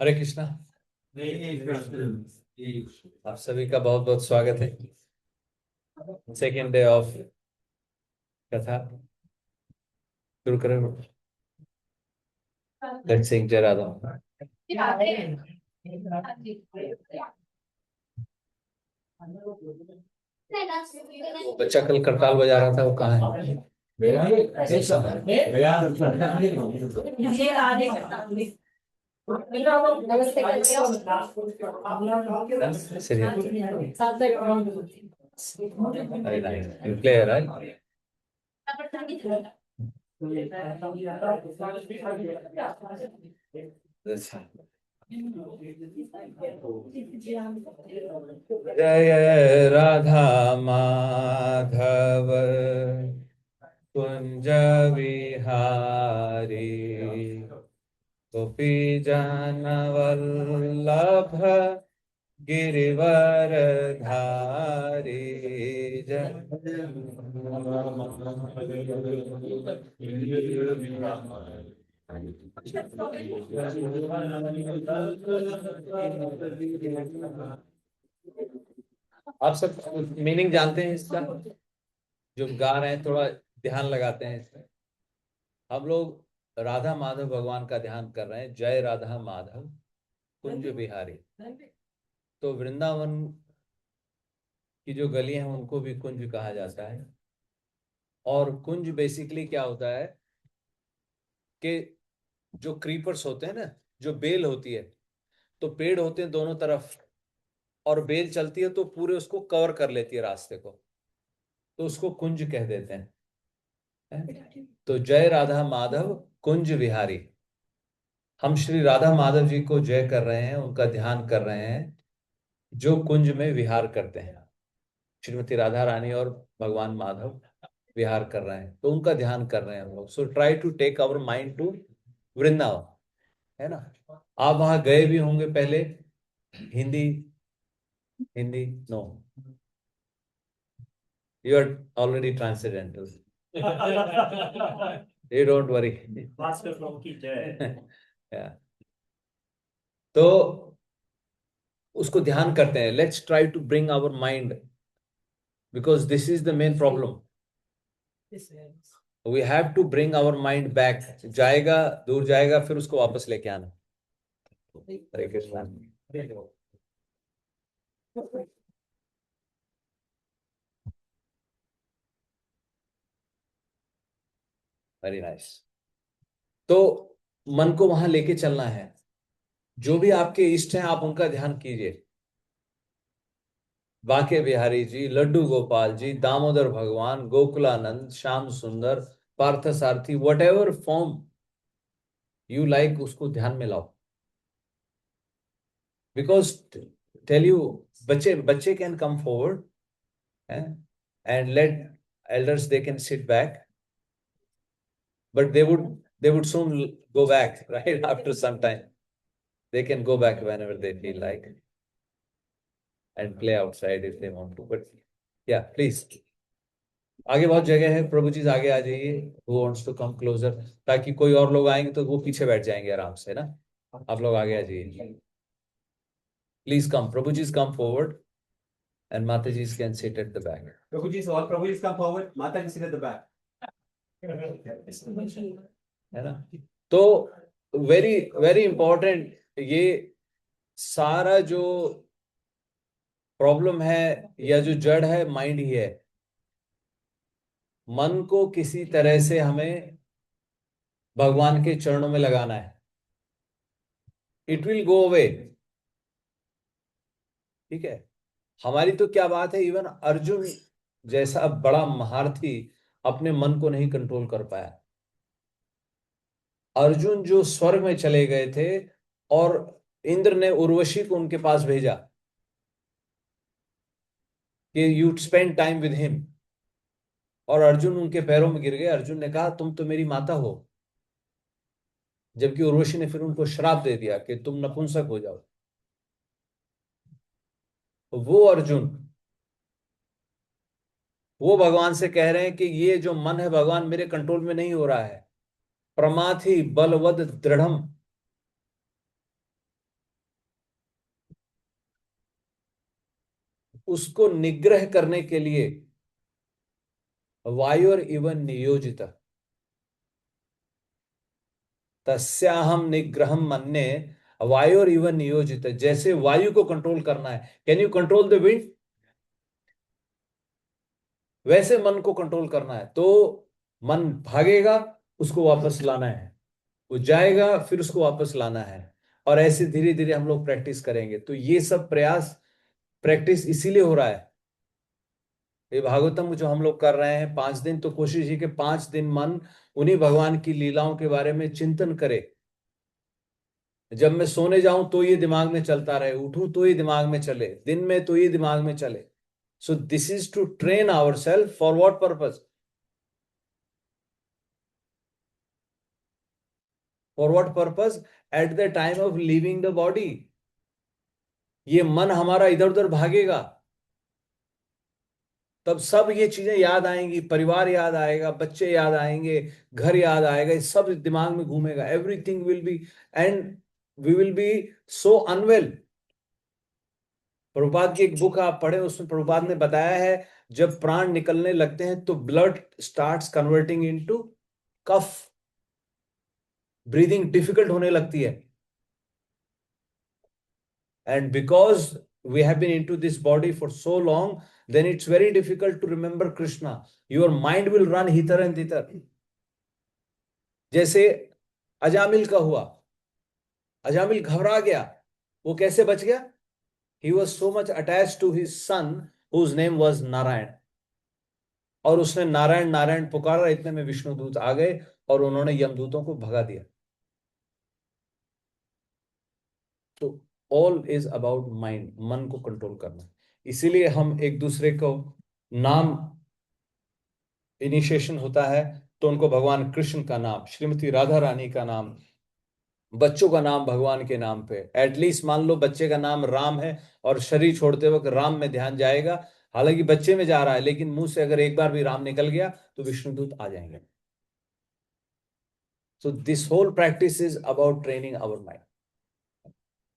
हरे कृष्णा। आप सभी का बहुत बहुत स्वागत है सेकेंड डे ऑफ कथा। शुरू करें। लेट्स सिंग जय राधा। वो बच्चा कल करताल बजा रहा था, वो कहाँ है? Very nice. You play, right? That's जय राधा माधव कुंज विहारी गोपी जन वल्लभ गिरिवर धारी। जय आप सब मीनिंग जानते हैं इसका? जो गा रहे हैं थोड़ा ध्यान लगाते हैं इसमें। हम लोग राधा माधव भगवान का ध्यान कर रहे हैं। जय राधा माधव कुंज बिहारी। तो वृंदावन की जो गलियां हैं उनको भी कुंज कहा जाता है। और कुंज बेसिकली क्या होता है कि जो क्रीपर्स होते हैं ना, जो बेल होती है, तो पेड़ होते हैं दोनों तरफ और बेल चलती है तो पूरे उसको कवर कर लेती है रास्ते को, तो उसको कुंज कह देते हैं। तो जय राधा माधव कुंज विहारी। हम श्री राधा माधव जी को जय कर रहे हैं, उनका ध्यान कर रहे हैं जो कुंज में विहार करते हैं। श्रीमती राधा रानी और भगवान माधव विहार कर रहे हैं, तो उनका ध्यान कर रहे हैं हम लोग। So try to take our mind to Vrindavan, है ना। आप वहां गए भी होंगे पहले। Hindi Hindi no, you are already transcendental. You don't worry. Yeah. तो उसको ध्यान करते हैं। Let's try to bring our mind, because this is the main problem. We have to bring our mind back. जाएगा, दूर जाएगा, फिर उसको वापस लेके आना। हरे कृष्णा। Very nice. तो मन को वहां लेके चलना है। जो भी आपके इष्ट हैं आप उनका ध्यान कीजिए। बांके बिहारी जी, लड्डू गोपाल जी, दामोदर भगवान, गोकुलानंद, श्याम सुंदर, पार्थ सारथी, what ever form you like, उसको ध्यान में लाओ। बिकॉज टेल यू, बच्चे बच्चे can come forward and let elders, they can sit back, but they would soon go back, right? After some time they can go back whenever they feel like and play outside if they want to, but yeah, please, आगे बहुत जगह है। प्रभु जी आगे आ जाइए। Who wants to come closer, ताकि कोई और लोग आएंगे तो वो पीछे बैठ जाएंगे आराम से ना। आप लोग आगे आ जाइए। Please come, Prabhu ji come forward and Mataji's can sit at the back. Prabhuji, all Prabhuji's come forward. Mataji sit at the back. है ना। तो वेरी वेरी इंपॉर्टेंट, ये सारा जो प्रॉब्लम है या जो जड़ है माइंड ही है। मन को किसी तरह से हमें भगवान के चरणों में लगाना है। It will go away. ठीक है। हमारी तो क्या बात है, इवन अर्जुन जैसा बड़ा महारथी अपने मन को नहीं कंट्रोल कर पाया। अर्जुन जो स्वर्ग में चले गए थे और इंद्र ने उर्वशी को उनके पास भेजा कि you spend time with him, और अर्जुन उनके पैरों में गिर गए। अर्जुन ने कहा तुम तो मेरी माता हो, जबकि उर्वशी ने फिर उनको श्राप दे दिया कि तुम नपुंसक हो जाओ। तो वो अर्जुन, वो भगवान से कह रहे हैं कि ये जो मन है भगवान मेरे कंट्रोल में नहीं हो रहा है। प्रमाथि बलवद दृढ़म, उसको निग्रह करने के लिए वायुर इव नियोजित तस्याहम निग्रहम मन्ये वायुर इव नियोजित। जैसे वायु को कंट्रोल करना है, can you control the wind, वैसे मन को कंट्रोल करना है। तो मन भागेगा, उसको वापस लाना है, वो जाएगा फिर उसको वापस लाना है, और ऐसे धीरे धीरे हम लोग प्रैक्टिस करेंगे। तो ये सब प्रयास प्रैक्टिस इसीलिए हो रहा है। ये भागवतम जो हम लोग कर रहे हैं 5 दिन, तो कोशिश है कि 5 दिन मन उन्हीं भगवान की लीलाओं के बारे में चिंतन करे। जब मैं सोने जाऊं तो ये दिमाग में चलता रहे, उठूं तो ये दिमाग में चले, दिन में तो ये दिमाग में चले। So this is to train our self for what purpose, for what purpose, at the time of living the body. ये मन हमारा इधर उधर भागेगा, तब सब ये चीजें याद आएंगी, परिवार याद आएगा, बच्चे याद आएंगे, घर याद आएगा, ये सब दिमाग में घूमेगा, everything will be, and we will be so unwell. Prabhupada की एक बुक आप पढ़े, उसमें प्रभुपाद ने बताया है जब प्राण निकलने लगते हैं तो ब्लड स्टार्ट्स कन्वर्टिंग इनटू कफ, ब्रीदिंग डिफिकल्ट होने लगती है। And because we have been into this body for so long, then it's very difficult to remember Krishna. Your mind will run hither and thither. जैसे अजामिल का हुआ, अजामिल घबरा गया। वो कैसे बच गया? He was so much attached to his son whose name was Narayan, और उसने नारायण नारायण पुकारा, इतने में विष्णुदूत आ गए और उन्होंने यमदूतों को भगा दिया। तो ऑल इज अबाउट माइंड, मन को कंट्रोल करना। इसीलिए हम एक दूसरे को नाम इनिशिएशन होता है तो उनको भगवान कृष्ण का नाम, श्रीमती राधा रानी का नाम, बच्चों का नाम भगवान के नाम पे। एटलीस्ट मान लो बच्चे का नाम राम है और शरीर छोड़ते वक्त राम में ध्यान जाएगा, हालांकि बच्चे में जा रहा है, लेकिन मुंह से अगर एक बार भी राम निकल गया तो विष्णुदूत आ जाएंगे। So this whole practice is about training our mind.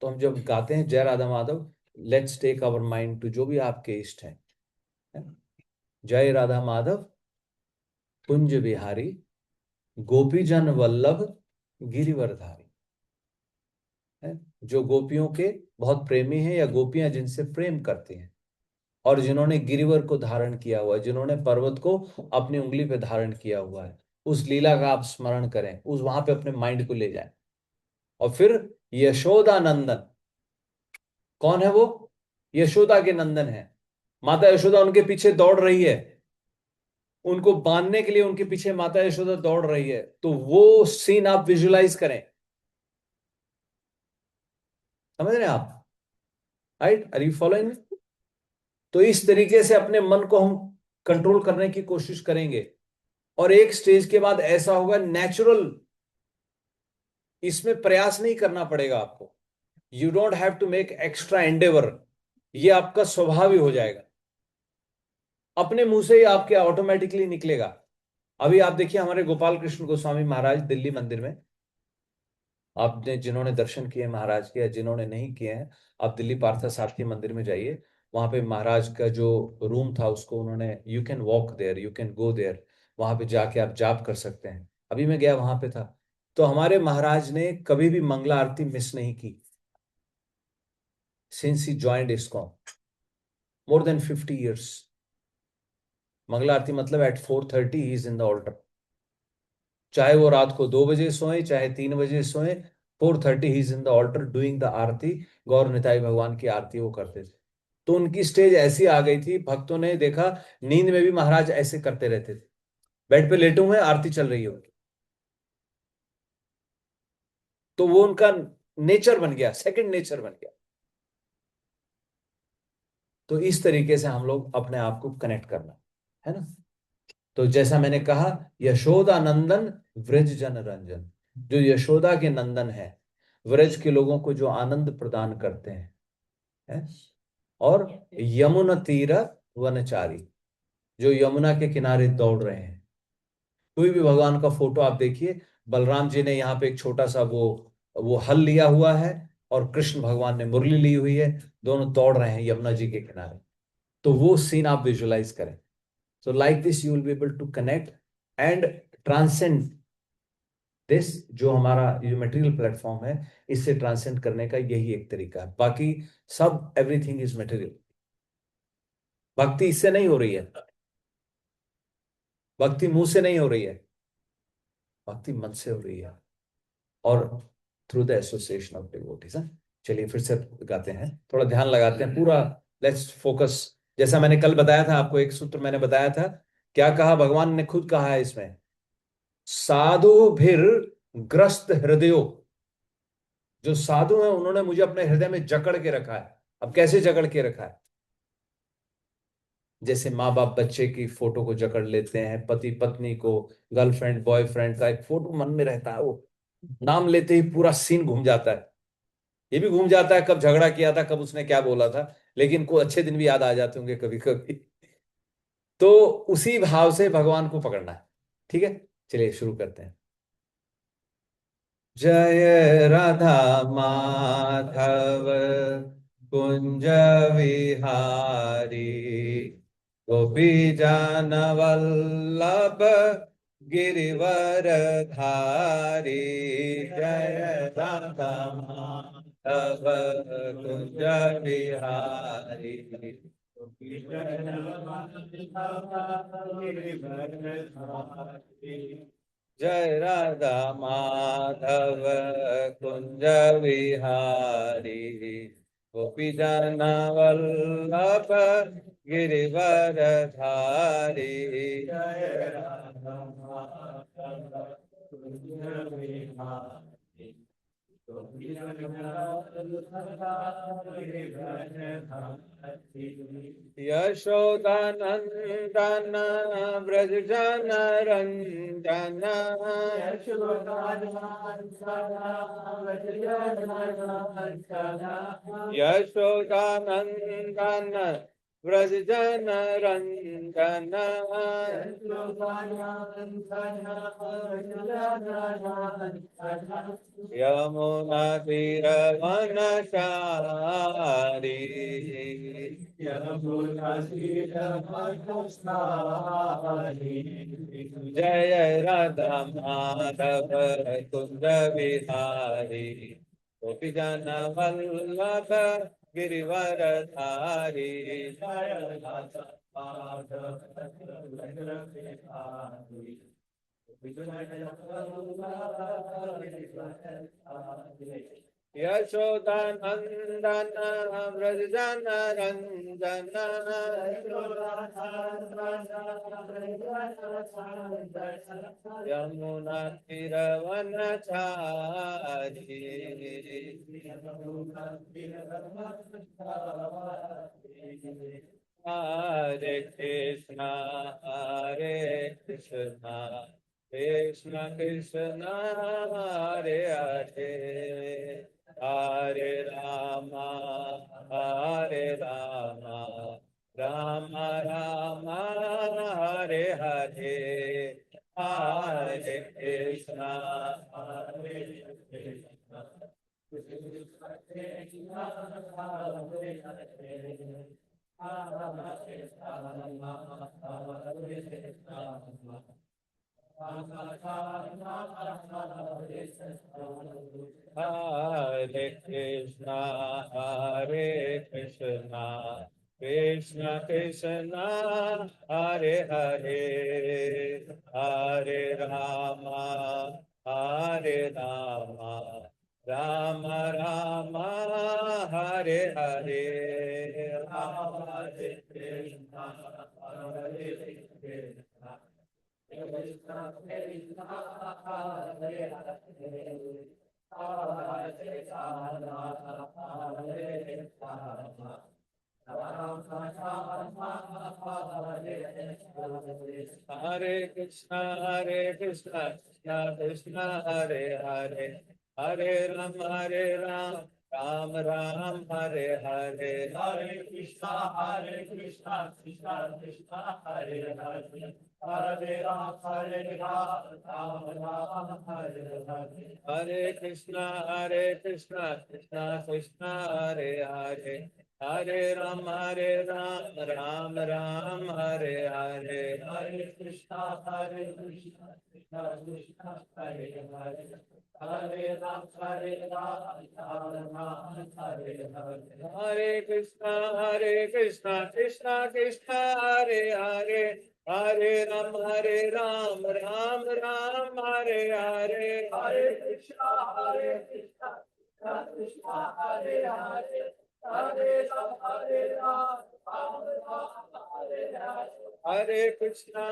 तो हम जब गाते हैं जय Radha Madhav, let's take our mind to जो भी आपके इष्ट हैं। जय राधा माधव कुंज बिहारी, गोपीजन वल्लभ गिरिवरधारी। जो गोपियों के बहुत प्रेमी हैं, या गोपियां जिनसे प्रेम करती हैं, और जिन्होंने गिरिवर को धारण किया हुआ है, जिन्होंने पर्वत को अपनी उंगली पे धारण किया हुआ है, उस लीला का आप स्मरण करें, उस वहां पे अपने माइंड को ले जाएं। और फिर यशोदा नंदन, कौन है वो? यशोदा के नंदन है। माता यशोदा उनके पीछे दौड़ रही है, उनको बांधने के लिए उनके पीछे माता यशोदा दौड़ रही है। तो वो सीन आप विजुलाइज करें, समझ रहे हैं आप? Right, are you following? तो इस तरीके से अपने मन को हम कंट्रोल करने की कोशिश करेंगे, और एक स्टेज के बाद ऐसा होगा नेचुरल, इसमें प्रयास नहीं करना पड़ेगा आपको। You don't have to make extra endeavour, ये आपका स्वभाव ही हो जाएगा, अपने मुंह से ही आपके ऑटोमेटिकली निकलेगा। अभी आप देखिए हमारे गोपाल कृष्ण गोस्वामी महाराज दिल्ली मंदिर में, आपने जिन्होंने दर्शन किए महाराज के, या जिन्होंने नहीं किए हैं, आप दिल्ली पार्था सारथी मंदिर में जाइए। वहां पे महाराज का जो रूम था उसको उन्होंने, you can walk there, you can go there, वहां पे जाके आप जाप कर सकते हैं। अभी मैं गया वहां पे था, तो हमारे महाराज ने कभी भी मंगला आरती मिस नहीं की since he joined ISKCON, more than 50 years। Mangala aarti मतलब at 4:30 he is in the altar, चाहे वो रात को 2 बजे सोए चाहे 3 बजे सोए, 4:30 he is in the altar doing the aarti. Gaur Nitai भगवान की आरती वो करते थे। तो उनकी स्टेज ऐसी आ गई थी, भक्तों ने देखा नींद में भी महाराज ऐसे करते रहते थे, बेड पे लेटे हुए आरती चल रही है उनकी। तो वो उनका नेचर बन गया, सेकंड नेचर बन गया। तो इस तरीके से हम लोग अपने आप को कनेक्ट करना है ना। तो जैसा मैंने कहा, यशोदा नंदन व्रज जन रंजन, जो यशोदा के नंदन है, व्रज के लोगों को जो आनंद प्रदान करते हैं, है? और यमुना तीर वनचारी, जो यमुना के किनारे दौड़ रहे हैं। कोई भी भगवान का फोटो आप देखिए, बलराम जी ने यहाँ पे एक छोटा सा वो हल लिया हुआ है, और कृष्ण भगवान ने मुरली ली हुई है, दोनों दौड़ रहे हैं यमुना जी के किनारे। तो वो सीन आप विजुअलाइज करें. So like this you will be able to connect and transcend this. जो हमारा ये मटेरियल प्लेटफॉर्म है, इससे ट्रांसेंड करने का यही एक तरीका है. बाकी सब एवरीथिंग इज मटेरियल. भक्ति इससे नहीं हो रही है. भक्ति मुंह से नहीं हो रही है. भक्ति मन से हो रही है, और through the association of devotees. चलिए फिर से गाते हैं, थोड़ा ध्यान लगाते हैं पूरा. Let's focus. जैसा मैंने कल बताया था आपको, एक सूत्र मैंने बताया था. क्या कहा भगवान ने? खुद कहा है इसमें, साधु भीर ग्रस्त हृदयों. जो साधु हैं उन्होंने मुझे अपने हृदय में जकड़ के रखा है. अब कैसे जकड़ के रखा है? जैसे माँ बाप बच्चे की फोटो को जकड़ लेते हैं, पति पत्नी को, गर्लफ्रेंड बॉयफ्रेंड का एक फोटो मन में रहता है, वो नाम लेते ही पूरा सीन घूम जाता है. ये भी घूम जाता है कब झगड़ा किया था, कब उसने क्या बोला था, लेकिन को अच्छे दिन भी याद आ जाते होंगे कभी कभी. तो उसी भाव से भगवान को पकड़ना है. ठीक है, चलिए शुरू करते हैं. जय राधा माधव कुंज विहारी, गोपी जन वल्लभ गिरिवर धारी. जय राधा माधव कुंज विहारी, गोपी जन वल्लभ गिरिवर धारी. जय राधा माधव कुंज विहारी, गोपी जन वल्लभ गिरिवर धारी. जय राधा माधव कुंज विहारी, गोपी जन वल्लभ गिरिवर धारी. यशोदानंदन व्रज जन रंजन, यशोदानंदन व्रज जन रंजन, यमुना तीर वनचारी, जय राधा माधव कुंज विहारी, गोपी जन वल्लभ गिरिवर धारी. जय राधा माधव कुंज विहारी, यशोदानंदन व्रज जन रंजन, यमुना तीर वनचारी. हरे कृष्णा कृष्ण कृष्ण हरे हरे, हरे रामा राम राम हरे हरे. हरे कृष्णा हरे कृष्णा कृष्ण कृष्ण हरे हरे, हरे राम राम राम हरे हरे. हरे कृष्णा हरे कृष्णा कृष्ण कृष्ण हरे हरे, हरे राम राम राम हरे हरे. हरे कृष्णा कृष्ण कृष्ण हरे हरे, हरे राम राम राम हरे हरे. हरे कृष्णा कृष्ण कृष्ण हरे हरे, हरे Ram Ram Ram Hare Hare. Hare Krishna, Krishna Krishna, Hare Hare, Hare Ram, Ram Ram, Hare Hare. हरे कृष्णा कृष्णा कृष्णा हरे हरे, हरे Ram Ram Ram Hare Hare. Hare Krishna, Krishna Krishna, Hare Hare, Hare Ram, Ram Ram, Hare Hare. हरे कृष्णा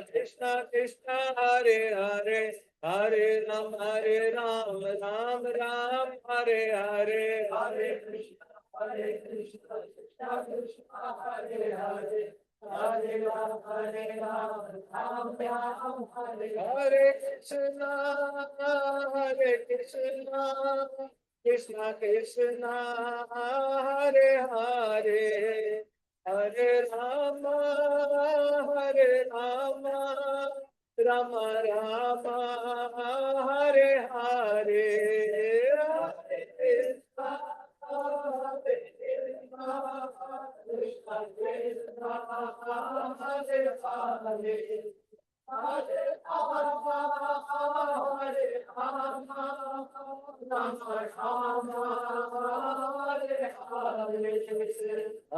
कृष्णा कृष्णा हरे हरे, हरे Ram Ram Ram Hare Hare. Hare Krishna, Krishna Krishna, Hare Hare, Hare Ram, Ram Ram, Hare Hare.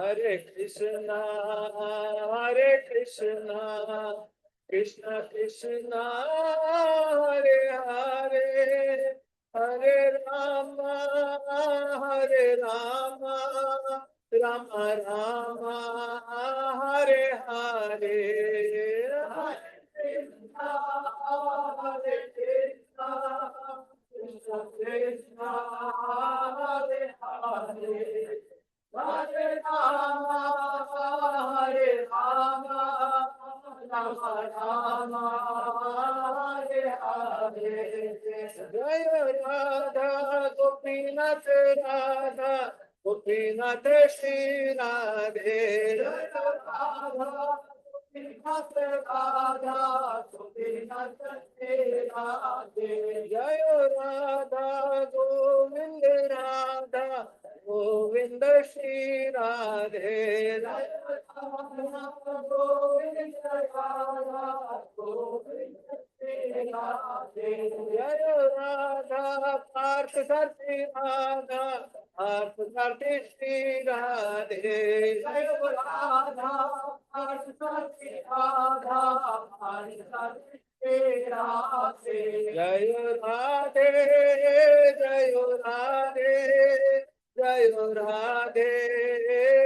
हरे कृष्णा कृष्णा कृष्णा हरे हरे, हरे राम राम राम हरे हरे। हरे कृष्णा कृष्णा कृष्णा हरे हरे, हरे राम राम राम हरे हरे। जय राधा गोपीनाथ राधा गोपीनाथ श्री राधे। जय राधा गोविंद राधा गोविंद श्री राधे। जय राधा पार्थ सारथी राधा पार्थ सारथी श्री राधे। जय राधा पार्थ सारथी राधा पार्थ सारथी श्री राधे। जय राधे जय राधे जय राधे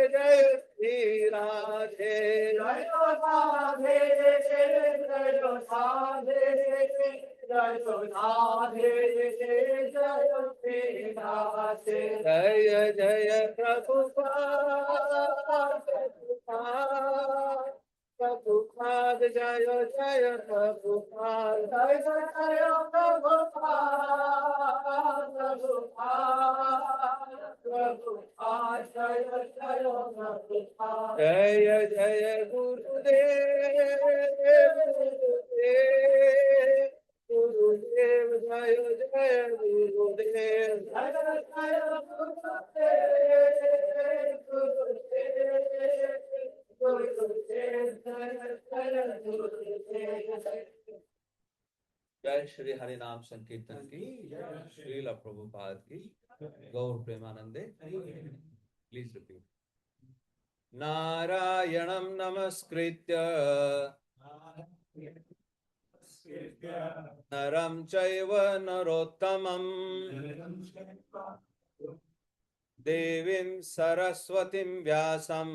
जय श्री राधे। जय राधे जय राधे जय राधे जय श्री राधे। जय जय प्रभुपाद प्रभुपाद जय जय प्रभुपाद जय जय प्रभुपाद प्रभुपाद जय जय प्रभुपाद। जय जय गुरुदेव गुरुदेव जय जय गुरुदेव। जय जय जय श्री हरिनाम संकीर्तन की, श्रील प्रभुपाद की, गौर प्रेमानंदे। Please repeat. नारायणं नमस्कृत्य नरं चैव नरोत्तमं देवीं सरस्वतीं व्यासं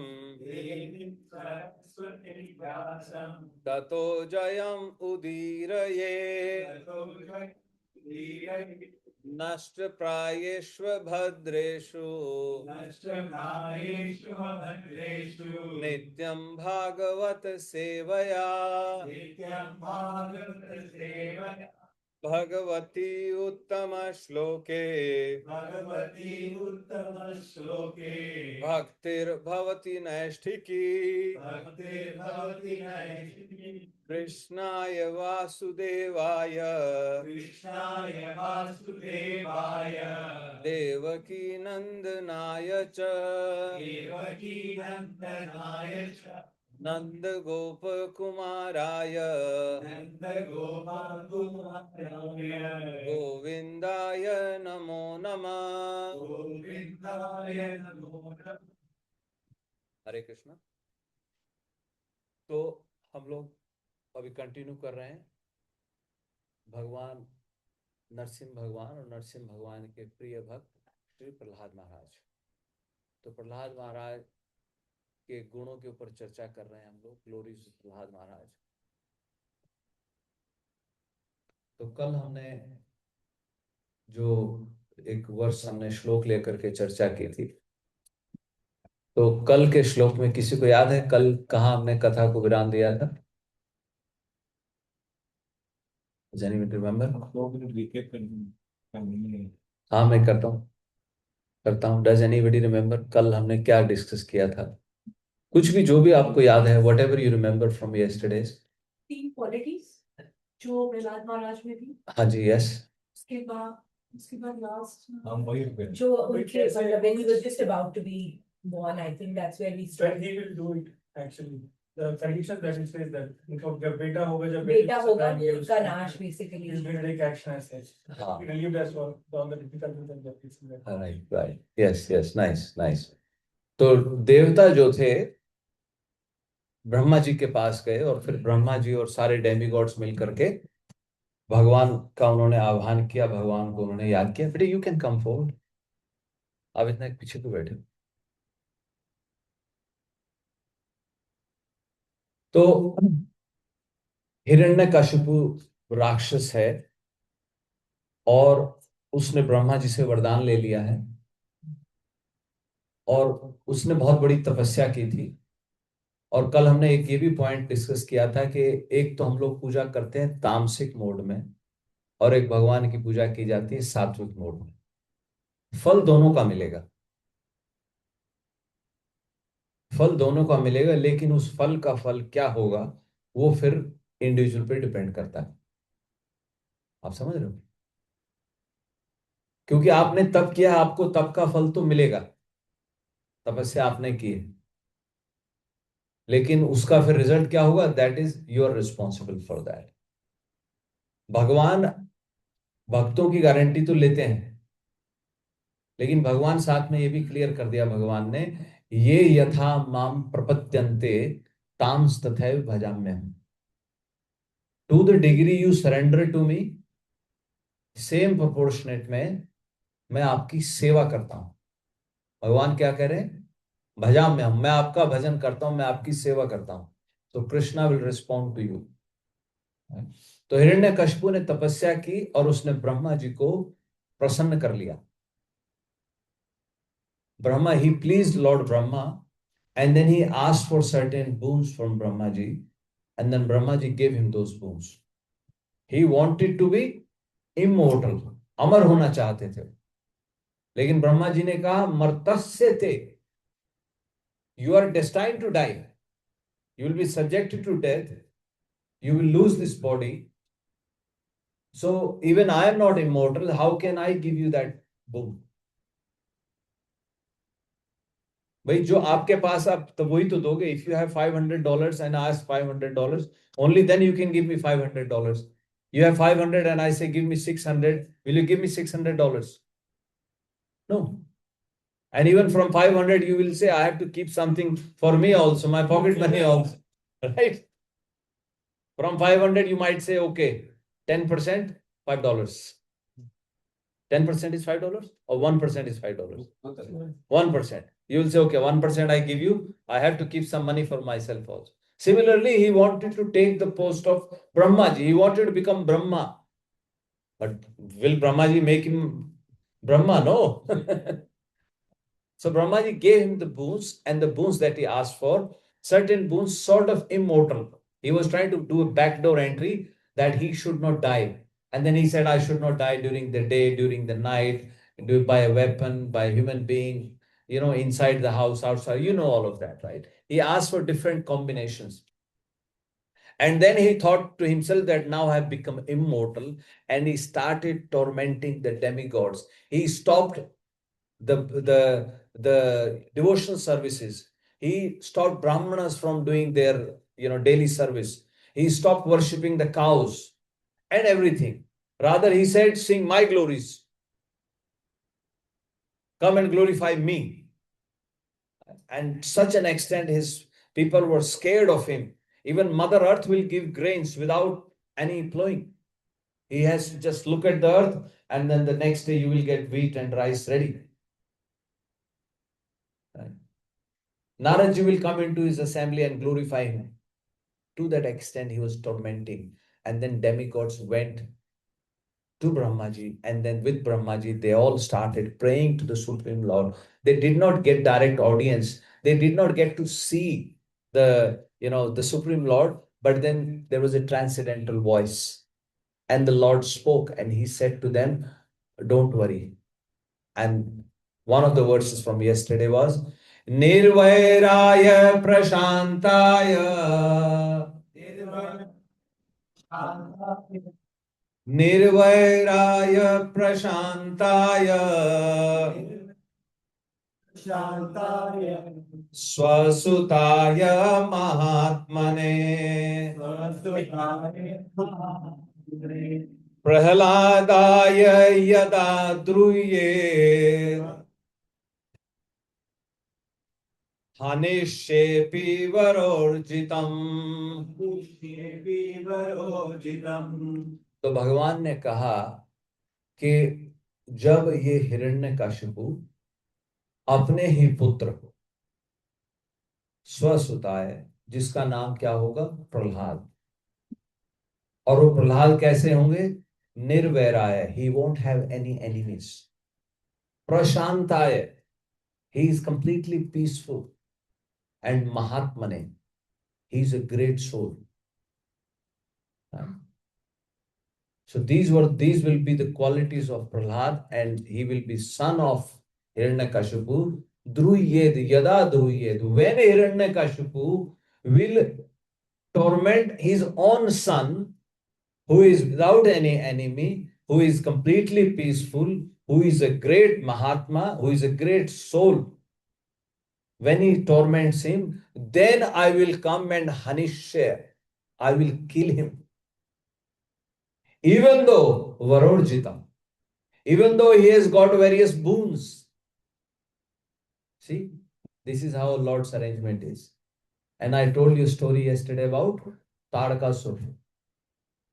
ततो जयम् उदीरये। नष्टप्रायेषु भद्रेषु नित्यं भागवत सेवया भगवती उत्तम श्लोके भगवती उत्तम श्लोके भक्तिर्भवति नैष्ठिकी भक्तिर्भवति नैष्ठिकी कृष्णाय वासुदेवाय कृष्णाय वासुदेवाय देवकी नंदनाय च देवकी नंदनाय च नंद गोप कुमाराय नंद गोपाकुमाराय गोविंदाय नमो नमः। गोविंदाय नमो नमः। हरे कृष्णा। तो हम लोग अभी कंटिन्यू कर रहे हैं भगवान नरसिंह भगवान और नरसिंह भगवान के प्रिय भक्त श्री प्रहलाद महाराज। तो प्रहलाद महाराज के गुणों के ऊपर चर्चा कर रहे हैं हम लोग, ग्लोरीज प्रहलाद महाराज। तो कल हमने जो एक वर्ष हमने श्लोक लेकर के चर्चा की थी, तो कल के श्लोक में किसी को याद है कल कहाँ हमने कथा को विराम दिया था? रिमेम्बर? हाँ, मैं करता हूँ। डज एनीबडी रिमेम्बर कल हमने क्या डिस्कस किया था? कुछ भी, जो भी आपको याद है, what ever you remember from yesterday's. 3 qualities जो प्रहलाद महाराज में थी। हाँ जी, यस। उसके बाद लास्ट हम वही रुके जो उनके मतलब when he was just about to be born, I think that's where we But started. he will do it actually. The condition that it says that जब बेटा होगा जब बेटा होगा ये उसका नाश basically. He will take action as such. हाँ। Relieved as well on the difficulties and the right, yes, nice. तो देवता जो थे ब्रह्मा जी के पास गए और फिर ब्रह्मा जी और सारे डेमीगॉड्स मिल करके भगवान का उन्होंने आह्वान किया, भगवान को उन्होंने याद किया। बेटे यू कैन कम फॉरवर्ड, आप इतना पीछे क्यों बैठे? तो हिरण्यकशिपु राक्षस है और उसने ब्रह्मा जी से वरदान ले लिया है और उसने बहुत बड़ी तपस्या की थी। और कल हमने एक ये भी पॉइंट डिस्कस किया था कि एक तो हम लोग पूजा करते हैं तामसिक मोड में और एक भगवान की पूजा की जाती है सात्विक मोड में। फल दोनों का मिलेगा, लेकिन उस फल का फल क्या होगा वो फिर इंडिविजुअल पे डिपेंड करता है। आप समझ रहे हो? क्योंकि आपने तप किया, आपको तप का फल तो मिलेगा, तपस्या आपने की है, लेकिन उसका फिर रिजल्ट क्या होगा, that is you are responsible for that. भगवान भक्तों की गारंटी तो लेते हैं, लेकिन भगवान साथ में ये भी क्लियर कर दिया भगवान ने, ये यथा माम प्रपद्यन्ते तांस तथैव भजाम्यहम्। To the degree you surrender to me, same proportionate में मैं आपकी सेवा करता हूं। भगवान क्या कह रहे हैं? भजाम्यहम्, मैं आपका भजन करता हूं, मैं आपकी सेवा करता हूं, तो Krishna will respond to you. तो हिरण्यकशिपु ने तपस्या की और उसने ब्रह्मा जी को प्रसन्न कर लिया। Brahma, he pleased Lord Brahma, and then he asked for certain boons from Brahma ji, and then Brahma ji gave him those boons. He wanted to be immortal, अमर होना चाहते थे, लेकिन ब्रह्मा जी ने कहा मर्तस्य ते, you are destined to die, you will be subjected to death, you will lose this body, so even I am not immortal, how can I give you that boon? भाई जो आपके पास आप तो वही तो दोगे। If you have $500 and I ask $500, only then you can give me $500. You have 500 and I say give me 600, will you give me $600? No. And even from 500 you will say I have to keep something for me also, my pocket money also, right? From 500 you might say okay, 10%, $5. 10% is $5 or 1% is $5? 1%. You will say, okay, 1% I give you, I have to keep some money for myself also. Similarly, he wanted to take the post of Brahmaji. He wanted to become Brahma. But will Brahmaji make him Brahma? No. So Brahmaji gave him the boons, and the boons that he asked for, certain boons sort of immortal. He was trying to do a backdoor entry that he should not die. And then he said, I should not die during the day, during the night, by a weapon, by a human being, inside the house, outside, all of that, right? He asked for different combinations. And then he thought to himself that now I have become immortal, and he started tormenting the demigods. He stopped the devotional services. He stopped Brahmanas from doing their daily service. He stopped worshipping the cows and everything. Rather, he said, sing my glories. Come and glorify me. And such an extent his people were scared of him. Even Mother Earth will give grains without any plowing. He has to just look at the earth, and then the next day you will get wheat and rice ready. Right? Naradji will come into his assembly and glorify him. To that extent, he was tormenting. And then demigods went to Brahmaji, and then with Brahmaji, they all started praying to the Supreme Lord. They did not get direct audience. They did not get to see the Supreme Lord, but then there was a transcendental voice. And the Lord spoke, and he said to them, don't worry. And one of the verses from yesterday was, Nirvairaya Prashantaya. Nirvairaya Prashantaya. Swasutaya Mahatmane. Prahaladaya Yada Druye. Hanishepi Varorjitam. तो भगवान ने कहा कि जब ये हिरण्यकशिपु अपने ही पुत्र को स्वसुताय, जिसका नाम क्या होगा? प्रहलाद। और वो प्रहलाद कैसे होंगे? निर्वैराय, he won't have any enemies. प्रशांताय, he is completely peaceful. And Mahatmane, he is a great soul. So these will be the qualities of Prahlad, and he will be son of Hiranyakashipu. Druyed, yada druyed. When Hiranyakashipu will torment his own son, who is without any enemy, who is completely peaceful, who is a great Mahatma, who is a great soul, when he torments him, then I will come and hanishya. I will kill him. Even though Varorjitam, even though he has got various boons. See, this is how Lord's arrangement is. And I told you a story yesterday about Tarakasura.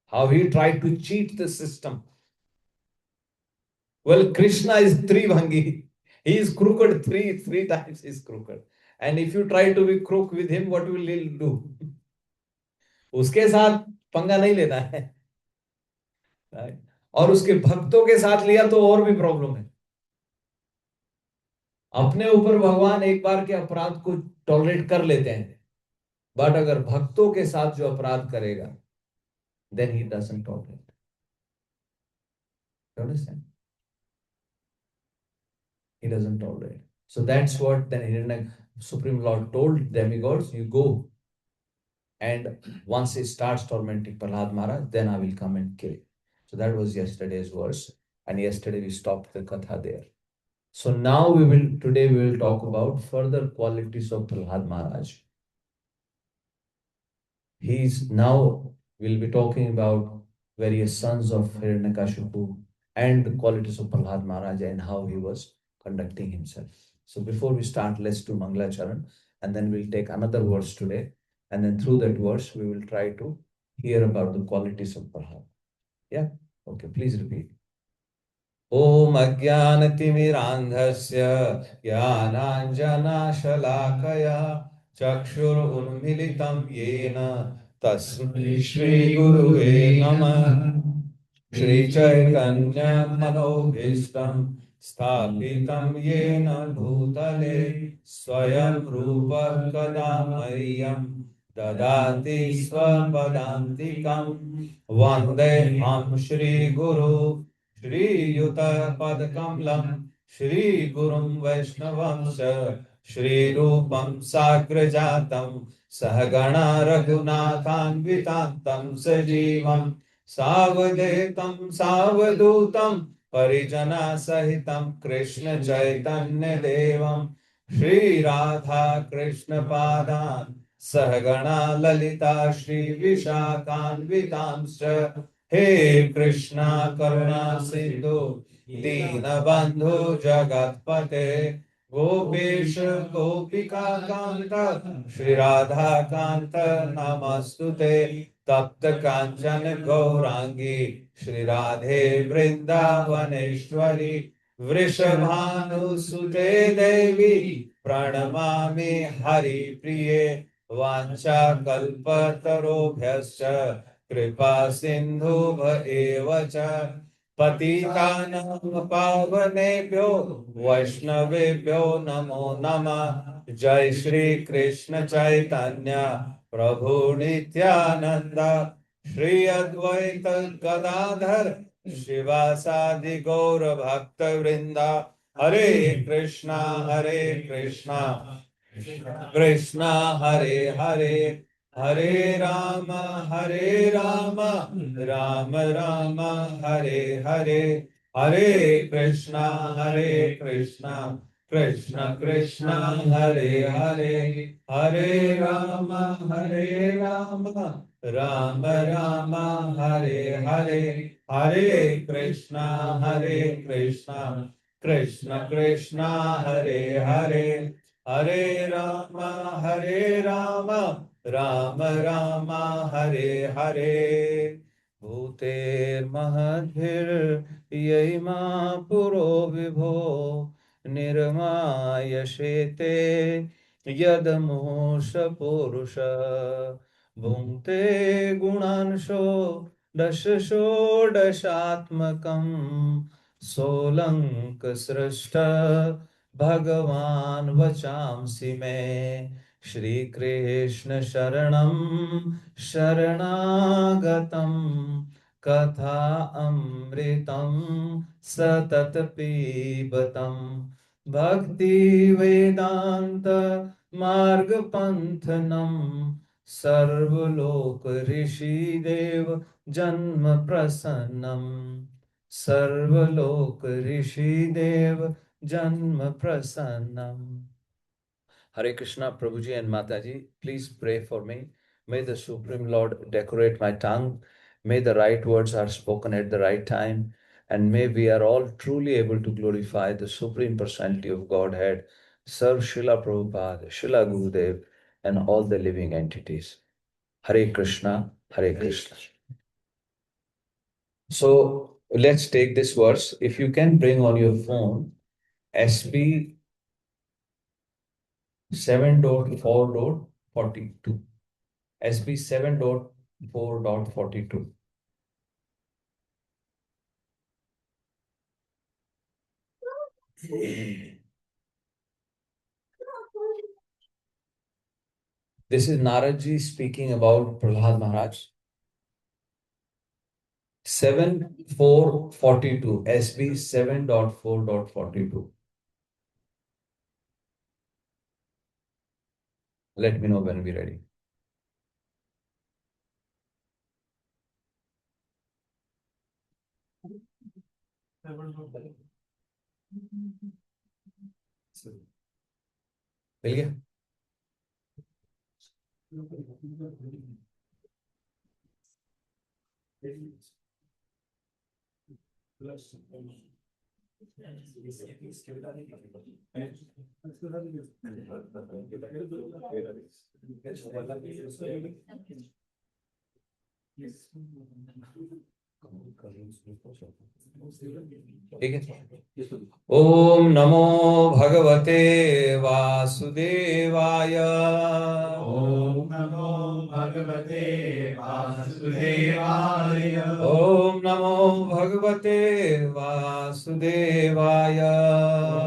How he tried to cheat the system. Well, Krishna is Tribhangi. He is crooked three times he is crooked. And if you try to be crook with him, what will he do? उसके साथ पंगा नहीं लेना है. Right? और उसके भक्तों के साथ लिया तो और भी प्रॉब्लम है. अपने ऊपर भगवान एक बार के अपराध को टॉलरेट कर लेते हैं, बट अगर भक्तों के साथ जो अपराध करेगा, then he doesn't tolerate. You understand? He doesn't tolerate. So that's what then Supreme Lord told demigods, you go, and once he starts tormenting Prahlad Maharaj, then I will come and kill him. So that was yesterday's verse, and yesterday we stopped the katha there. So now today we will talk about further qualities of Prahlad Maharaj. We'll be talking about various sons of Hiranyakashipu and the qualities of Prahlad Maharaj and how he was conducting himself. So before we start, let's do Mangalacharan, and then we'll take another verse today, and then through that verse we will try to hear about the qualities of Prahlad. Yeah? Okay, please repeat. Om Ajnanatimirandhasya Jnananjana Shalakaya Chakshur Unmilitam Yena Tasmai Shri Guruve Namah. Shri Chaitanya Manobhishtam Sthapitam Yena Bhutale Swayam Rupa Kadamaryam ददाति स्वपदान्तिकं वन्देऽहं श्रीगुरु श्रीयुतपदकमलं श्रीगुरुं वैष्णवंश श्रीरूपं साग्रजातं सहगणा रघुनाथान्वितान्तं सजीवं सावधूतं सावधूतं परिजना सहितं कृष्ण चैतन्य देवं श्री राधा कृष्ण पादान् सहगणा ललिता श्री विशाखान्वितांश्च हे कृष्णा करुणा सिंधु दीनबंधु जगत्पते गोपेश गोपिका कांत श्री राधा कांत नमस्तुते तप्त कांचन गौरांगी श्री राधे वृंदावनेश्वरी वृषभानुसुते देवी प्रणमामि हरिप्रिये वाञ्छाकल्पतरुभ्यश्च कृपा सिन्धुभ एव च पतितानां पावनेभ्यो वैष्णवेभ्यो नमो नमः। जय श्री कृष्ण चैतन्य प्रभु नित्यानंद श्री अद्वैत गदाधर शिवासादि गौर भक्त वृंदा हरे कृष्णा कृष्णा हरे हरे हरे राम राम राम हरे हरे हरे कृष्णा कृष्ण कृष्ण हरे हरे हरे राम राम राम हरे हरे हरे कृष्णा कृष्ण कृष्ण हरे हरे हरे राम राम राम हरे हरे भूतेर्महद्भिर्यैमा पुरो विभो निर्मायशेते यदमूष पुरुष भुङ्क्ते गुणांशो दश षोडशात्मकं सोऽलङ्कसृष्ट भगवान् वचांसि मे श्री कृष्ण शरणं शरणागतं कथा अमृतं सतत पीबतं भक्ति वेदांत मार्ग पंथनं सर्वलोक ऋषिदेव जन्म प्रसन्नं सर्वलोक ऋषिदेव जन्म प्रसन्नम। Hare Krishna, Prabhuji and Mataji, please pray for me. May the Supreme Lord decorate my tongue. May the right words are spoken at the right time. And may we are all truly able to glorify the Supreme Personality of Godhead, serve Srila Prabhupada, Srila Gurudev, and all the living entities. Hare Krishna, Hare Krishna. So let's take this verse. If you can bring on your phone, SB 7.4.42. SB 7.4.42. This is Naradji speaking about Prahlad Maharaj. 7.4.42. SB 7.4.42. Let me know when we're ready. मिल गया? ठीक है। ओम नमो भगवते वासुदेवाय। ओम नमो भगवते वासुदेवाय। ओम नमो भगवते वासुदेवाय।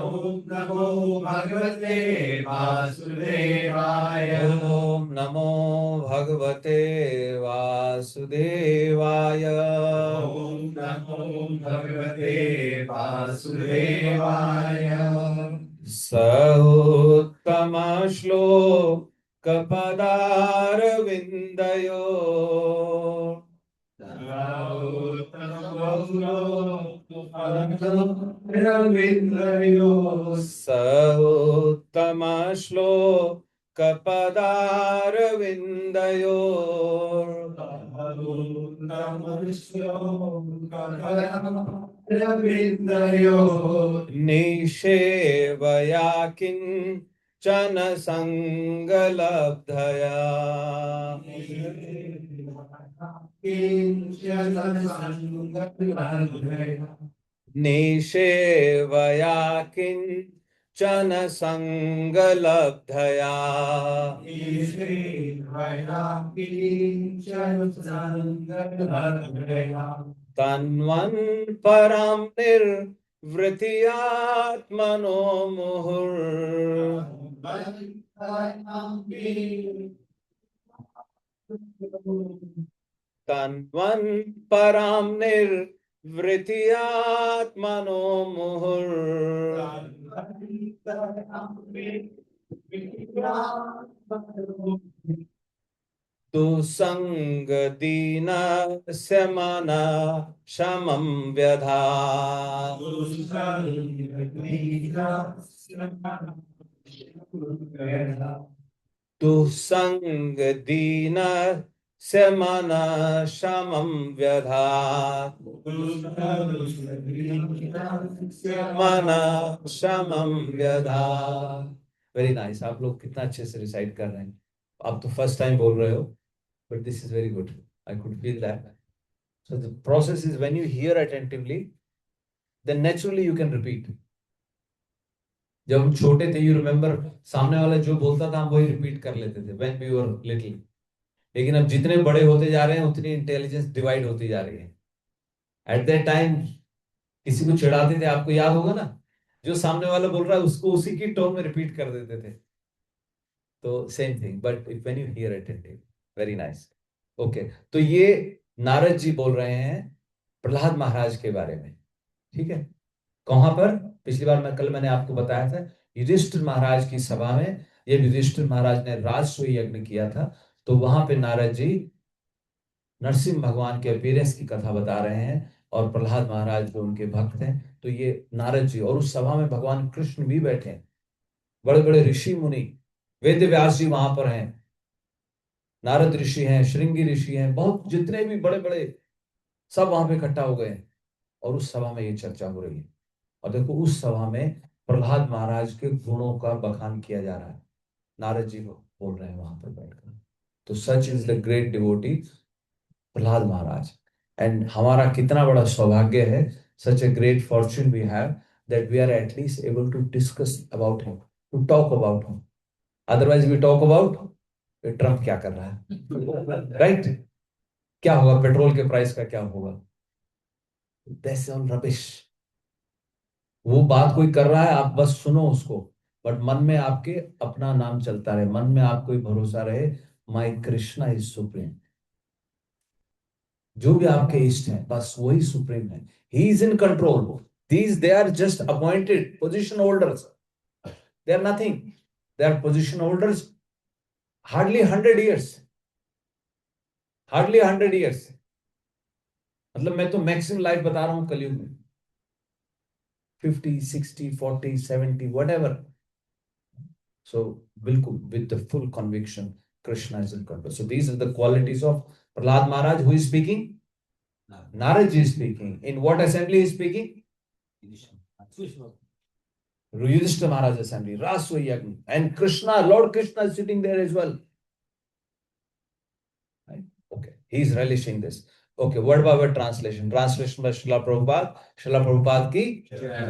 ओम नमो भगवते वासुदेवाय। ओम नमो भगवते वासुदेवाय। ॐ नमो भगवते वासुदेवाय। सहोत्तम श्लोकपदारविन्दयो। सहोत्तम श्लोकपदारविन्दयो। निषेवया किञ्चन सङ्गलब्धया। निषेवया किञ्चन सङ्गलब्धया। तन्वन् परं निर्वृतियात्मनो मुहुः। तन्वन् परं निर्वृतियात्मनो मुहुः। दुसंगदीनस्य मनः शमं व्यधात्। दुसंगदीनस्य मनः शमं व्यधात्। मनः शमं व्यधात्। Very nice. आप लोग कितना अच्छे से रिसाइट कर रहे हैं। आप तो फर्स्ट टाइम बोल रहे हो, but this is very good. I could feel that. So the process is when you hear attentively, then naturally you can repeat. जब हम छोटे थे, you remember, सामने वाला जो बोलता था हम वही रिपीट कर लेते थे when we were little. लेकिन अब जितने बड़े होते जा रहे हैं उतनी इंटेलिजेंस डिवाइड होती जा रही है. At that time किसी को चिढ़ाते थे, आपको याद होगा ना, जो सामने वाला बोल रहा है उसको उसी की टोन में रिपीट कर देते थे. तो same thing, but when you hear attentively. Very nice. Okay, तो ये नारद जी बोल रहे हैं प्रहलाद महाराज के बारे में. ठीक है, कहां पर? पिछली बार मैंने आपको बताया था, युधिष्ठिर महाराज की सभा में. ये युधिष्ठिर महाराज ने राजसूय यज्ञ किया था, तो वहां पे नारद जी नरसिंह भगवान के अपीयरेंस की कथा बता रहे हैं और प्रहलाद महाराज जो उनके भक्त हैं. तो ये नारद जी, और उस सभा में भगवान कृष्ण भी बैठे हैं, बड़े बड़े ऋषि मुनि, वेद व्यास जी वहां पर हैं, नारद ऋषि हैं, श्रृंगी ऋषि हैं, बहुत जितने भी बड़े बड़े सब वहां पे इकट्ठा हो गए हैं और उस सभा में ये चर्चा हो रही है. और देखो उस सभा में प्रहलाद महाराज के गुणों का बखान किया जा रहा है, नारद जी को बोल रहे हैं वहां पर बैठकर. तो such is the great devotee Prahlad Maharaj. And हमारा कितना बड़ा सौभाग्य है, such a great fortune we have that we are at least able to discuss about him, to talk about him. Otherwise we talk about Trump क्या कर रहा है, राइट? क्या होगा, पेट्रोल के प्राइस का क्या होगा, दैट्स ऑल रबिश. वो बात कोई कर रहा है, आप बस सुनो उसको, बट मन में आपके अपना नाम चलता रहे, मन में आपको भरोसा रहे, माय कृष्णा इज सुप्रीम. जो भी आपके इष्ट हैं बस वही सुप्रीम है, he is in control. These they are just appointed position holders, they are nothing. They are position holders hardly 100 years, hardly 100 years. मतलब मैं तो मैक्सिमम लाइफ बता रहा हूं कलयुग में, 50, 60, 40, 70, whatever. So बिल्कुल with the full conviction Krishna is in control. So these are the qualities of Prahlad Maharaj. Who is speaking? Narad ji is speaking. In what assembly is speaking? Yudhishthira Maharaj assembly, Raswa Yagna. And Krishna, Lord Krishna is sitting there as well. Right? Okay, he is relishing this. Okay, word by word translation. Translation by Srila Prabhupada. Srila Prabhupada ki.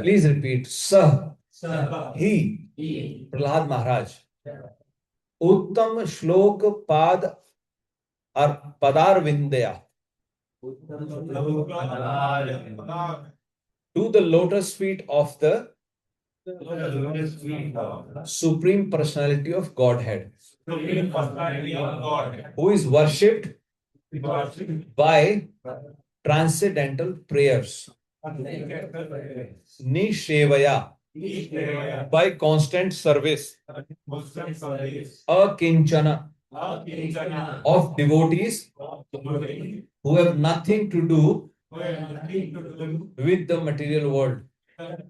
Please repeat. Sah. He. Prahlad Maharaj. Uttam Shlok Pad Padar Vindya. To the lotus feet of the Supreme Personality of Godhead. supreme personality of God, who is worshipped worshipped by transcendental prayers. Nishevaya, each day by constant service. Muslim service, Akinchana, Kinchana, of devotees who have nothing to do who have nothing to do with the material world.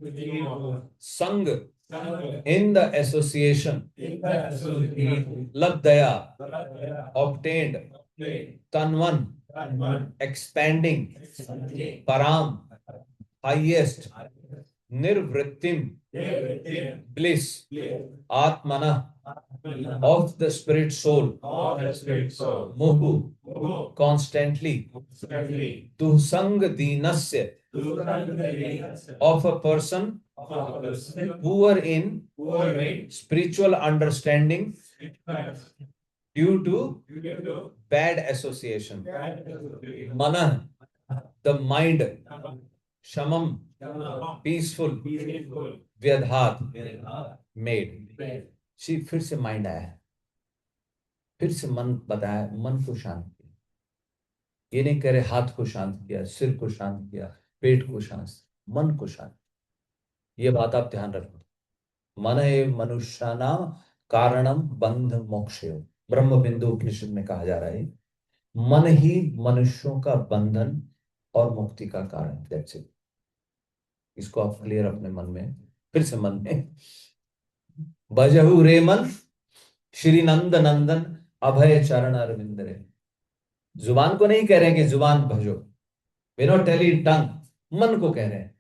with the world. Sang, Sang, in the association. in the association, Labdaya, Labdaya, obtained. obtained, Tanvan, Tanvan, expanding. expanding, Param, highest. Nirvrittim, everything, bliss. clear, Atmana, of of the spirit soul. the spirit soul, Muhu, who constantly. constantly Tuhsang dinasya, do the of a person of a person poor in who are made spiritual understanding due to you get to bad association. guide the Mana, the mind. Shamam, peaceful. peaceful, Vyadhat, made. See, फिर से mind आया है, फिर से मन बताया, मन को शांत किया. ये नहीं कह रहे हाथ को शांत किया, सिर को शांत किया, पेट को शांत, मन को शांत. ये बात आप ध्यान रखो. मन एव मनुष्यानाम कारणम बंध मोक्षयो. ब्रह्म बिंदु उपनिषद में कहा जा रहा है मन ही मनुष्यों का बंधन और मुक्ति का कारण. That's it. इसको आप क्लियर अपने मन में, फिर से मन में. भजहु रे मन श्री नंद नंदन अभय चरण अरविंद रे. जुबान को नहीं कह रहे हैं कि जुबान भजो, वी नॉट टेलिंग टंग, मन को कह रहे हैं.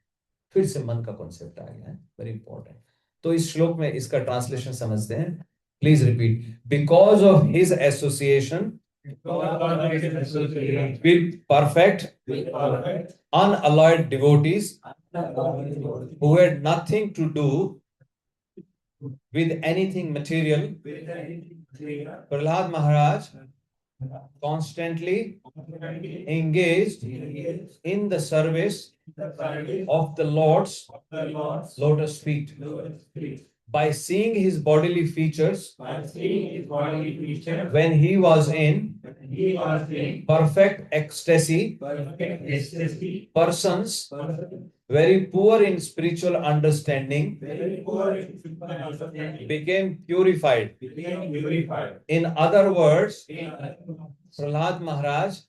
फिर से मन का कॉन्सेप्ट आ गया है, वेरी इंपॉर्टेंट. तो इस श्लोक में इसका ट्रांसलेशन समझते हैं. Please repeat. Because of his association with perfect, unalloyed devotees who had nothing to do with anything material, Prahlad Maharaj constantly engaged in the service of the Lord's lotus feet. By seeing his bodily features when he was in perfect ecstasy, persons very poor in spiritual understanding became purified. In other words, Prahlad Maharaj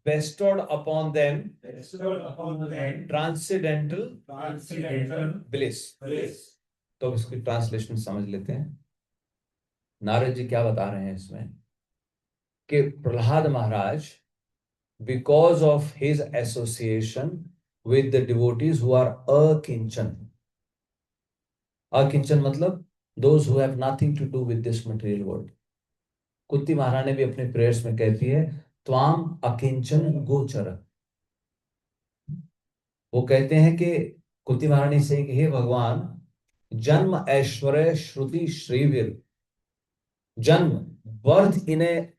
bestowed upon them transcendental bliss. तो इसकी translation समझ लेते हैं. नारद जी क्या बता रहे हैं इसमें कि Prahlad Maharaj, because of his association with the devotees who are अकिंचन. अकिंचन मतलब those who have nothing to do with this material world. Kunti Maharani भी अपने प्रेयर्स में कहती है त्वाम अकिंचन गोचर. वो कहते हैं कि कुंती महारानी से कि हे भगवान, जन्म ऐश्वर्य श्रुति श्रीवीर, जन्म, birth in a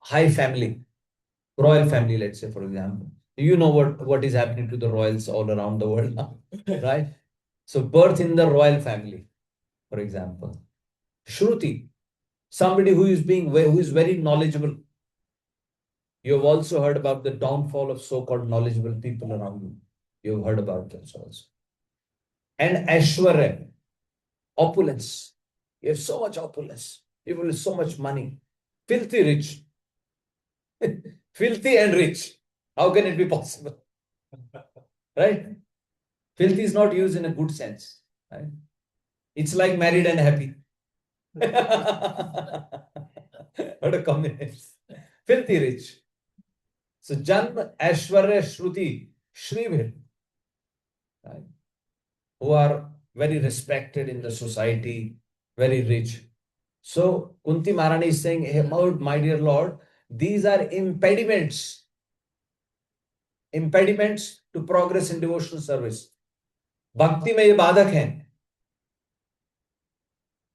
high family, royal family, let's say, for example. You know what is happening to the royals all around the world now, right? So birth in the royal family, for example. Shruti, somebody who is very knowledgeable. You have also heard about the downfall of so-called knowledgeable people around you. You have heard about this also. And Aishwarya, opulence. You have so much opulence. People with so much money. Filthy rich. Filthy and rich. How can it be possible? Right? Filthy is not used in a good sense. Right? It's like married and happy. What a combination. Filthy rich. So Janma, Aishwarya, Shruti, Shrivir, right? Who are very respected in the society, very rich. So Kunti Maharani is saying, hey, my dear Lord, these are impediments. Impediments to progress in devotional service. भक्ति में ये बाधक हैं.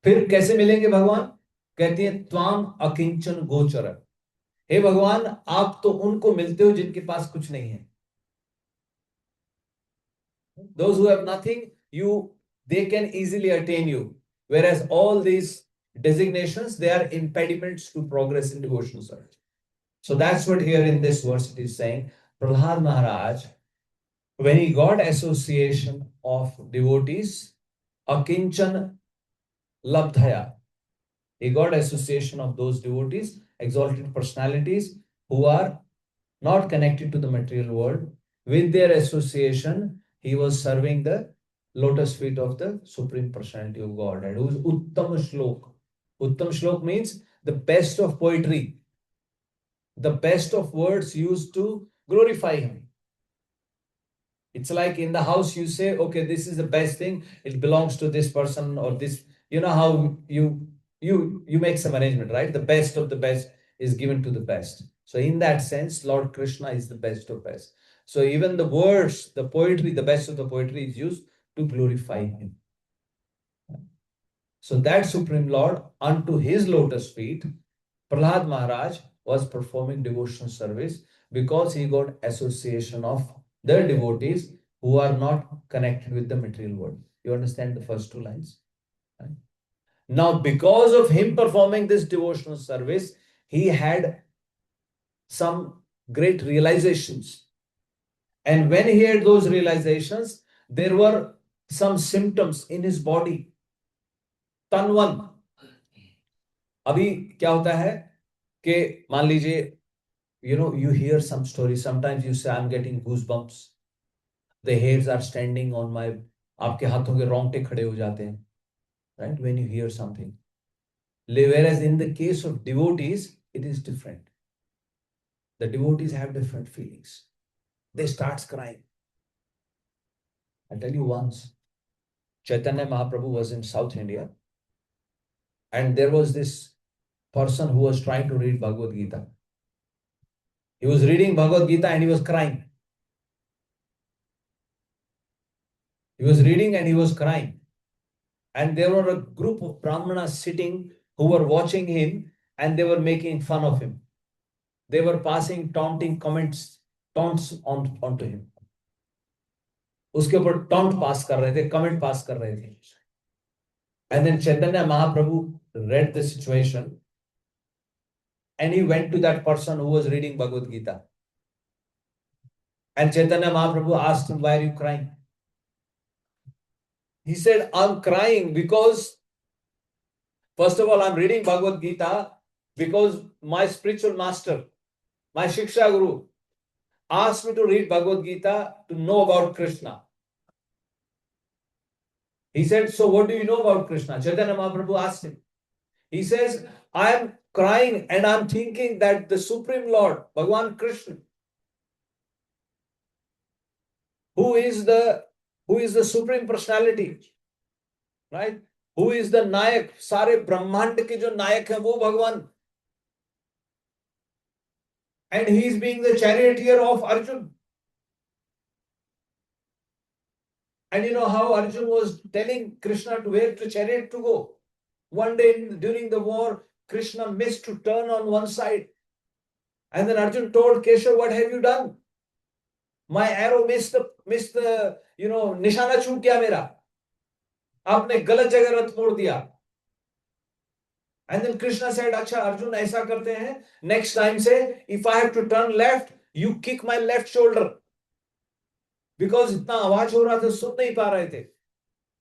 फिर कैसे मिलेंगे भगवान? कहती है त्वाम अकिंचन गोचर. हे भगवान, आप तो उनको मिलते हो जिनके पास कुछ नहीं है. Those who have nothing, they can easily attain you. Whereas all these designations, they are impediments to progress in devotional service. So that's what here in this verse it is saying. Prahlad Maharaj, when he got association of devotees, akinchan labdhaya, he got association of those devotees, exalted personalities who are not connected to the material world. With their association, he was serving the lotus feet of the Supreme Personality of Godhead, who is Uttam Shlok. Uttam Shlok means the best of poetry, the best of words used to glorify him. It's like in the house you say, okay, this is the best thing, it belongs to this person or this, you know how you make some arrangement, right? The best of the best is given to the best. So in that sense, Lord Krishna is the best of best. So even the words, the poetry, the best of the poetry is used to glorify him. So that Supreme Lord, unto his lotus feet, Prahlad Maharaj was performing devotional service because he got association of the devotees who are not connected with the material world. You understand the first two lines? Right? Now, because of him performing this devotional service, he had some great realizations. And when he had those realizations, there were some symptoms in his body. Tanwan. अभी क्या होता है कि मान लीजिए, you hear some story, sometimes you say I'm getting goosebumps, the hairs are standing on my, आपके हाथों के रोंगटे खड़े हो जाते हैं, right? When you hear something. Whereas in the case of devotees, it is different. The devotees have different feelings. They start crying. I'll tell you once, Chaitanya Mahaprabhu was in South India, and there was this person who was trying to read Bhagavad Gita. He was reading Bhagavad Gita and he was crying. He was reading and he was crying. And there were a group of Brahmanas sitting who were watching him and they were making fun of him. They were passing taunting comments, taunts onto him. उसके ऊपर taunt pass कर रहे थे, comment pass कर रहे थे. And then Chaitanya Mahaprabhu read the situation and he went to that person who was reading Bhagavad Gita. And Chaitanya Mahaprabhu asked him, why are you crying? He said, I'm crying because, first of all, I'm reading Bhagavad Gita because my spiritual master, my Shiksha Guru, asked me to read Bhagavad Gita to know about Krishna. He said, so what do you know about Krishna? Chaitanya Mahaprabhu asked him. He says, I am crying and I'm thinking that the Supreme Lord, Bhagavan Krishna, who is the Supreme Personality, right? Who is the Nayak, सारे ब्रह्मांड के जो नायक हैं वो भगवान. And he is being the charioteer of Arjun. And you know how Arjun was telling Krishna to where the chariot to go. One day during the war, Krishna missed to turn on one side. And then Arjun told Keshav, what have you done? My arrow missed the निशाना छूट गया मेरा. आपने गलत जगह रथ मोड़ दिया. And then Krishna said, अच्छा Arjun ऐसा करते हैं, next time say, if I have to turn left, you kick my left shoulder. Because इतना आवाज हो रहा था, सुन नहीं पा रहे थे.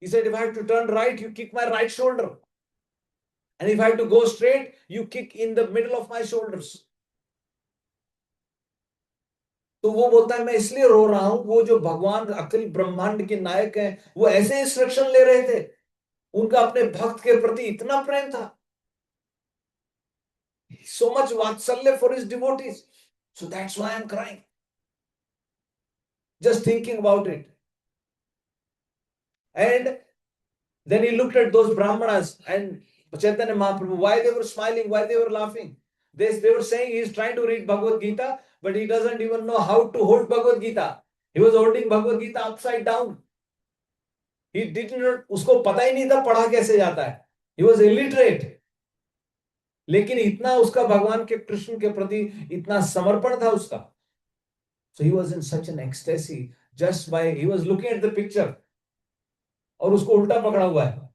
He said, if I have to turn right, you kick my right shoulder. And if I have to go straight, you kick in the middle of my shoulders. तो वो बोलता है मैं इसलिए रो रहा हूं, वो जो भगवान अखिल ब्रह्मांड के नायक हैं, वो ऐसे इंस्ट्रक्शन ले रहे थे. उनका अपने भक्त के प्रति इतना प्रेम था. So much vatsalya for his devotees. So that's why I'm crying. Just thinking about it. And then he looked at those brahmanas and Chaitanya Mahaprabhu, why they were smiling, why they were laughing. They were saying he's trying to read Bhagavad Gita, but he doesn't even know how to hold Bhagavad Gita. He was holding Bhagavad Gita upside down. He didn't know, उसको पता ही नहीं था पढ़ा कैसे जाता है. He was illiterate. लेकिन इतना उसका भगवान के कृष्ण के प्रति इतना समर्पण था उसका. So he was in such an ecstasy just by he was looking at the picture और उसको उल्टा पकड़ा हुआ है.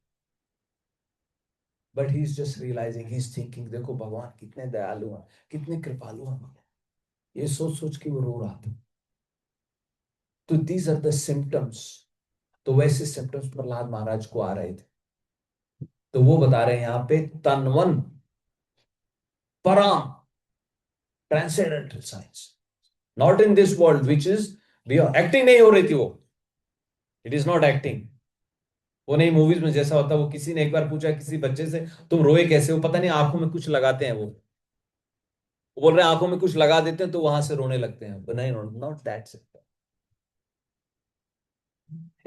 But he is just realising, he is thinking, देखो भगवान कितने दयालु हैं, कितने कृपालु हैं, ये सोच सोच के वो रो रहा था। तो दीज आर द सिम्टम्स। तो वैसे सिम्टम्स प्रहलाद महाराज को आ रहे थे। तो वो बता रहे हैं यहाँ पे, तन्वन पराम transcendental science, not in this world which is beyond. Acting नहीं हो रही थी वो, इट इज नॉट एक्टिंग। वो नहीं मूवीज में जैसा होता है, वो किसी ने एक बार पूछा किसी बच्चे से, तुम रोए कैसे हो, पता नहीं आंखों में कुछ लगाते हैं, वो बोल रहे हैं आंखों में कुछ लगा देते हैं तो वहां से रोने लगते हैं। नहीं, नॉट दैट।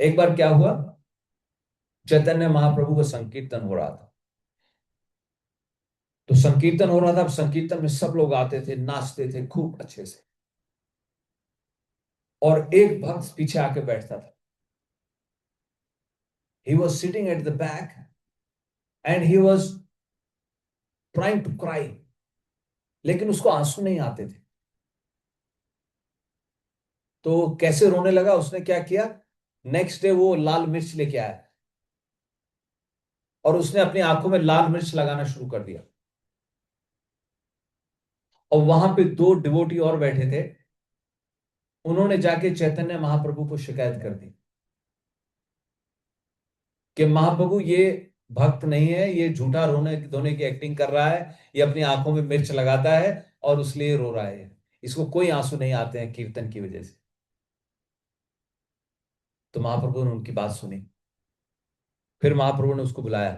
एक बार क्या हुआ, चैतन्य महाप्रभु का संकीर्तन हो रहा था। तो संकीर्तन हो रहा था, अब संकीर्तन में सब लोग आते थे, नाचते थे खूब अच्छे से, और एक भक्त पीछे आके बैठता था। He was sitting at the back and he was trying to cry, लेकिन उसको आंसू नहीं आते थे। तो कैसे रोने लगा, उसने क्या किया, नेक्स्ट डे वो लाल मिर्च लेके आया और उसने अपनी आंखों में लाल मिर्च लगाना शुरू कर दिया। और वहां पे दो डिवोटी और बैठे थे, उन्होंने जाके चैतन्य महाप्रभु को शिकायत कर दी कि महाप्रभु ये भक्त नहीं है, ये झूठा रोने धोने की एक्टिंग कर रहा है, ये अपनी आंखों में मिर्च लगाता है और इसलिए रो रहा है, इसको कोई आंसू नहीं आते हैं कीर्तन की वजह से। तो महाप्रभु ने उनकी बात सुनी। फिर महाप्रभु ने उसको बुलाया।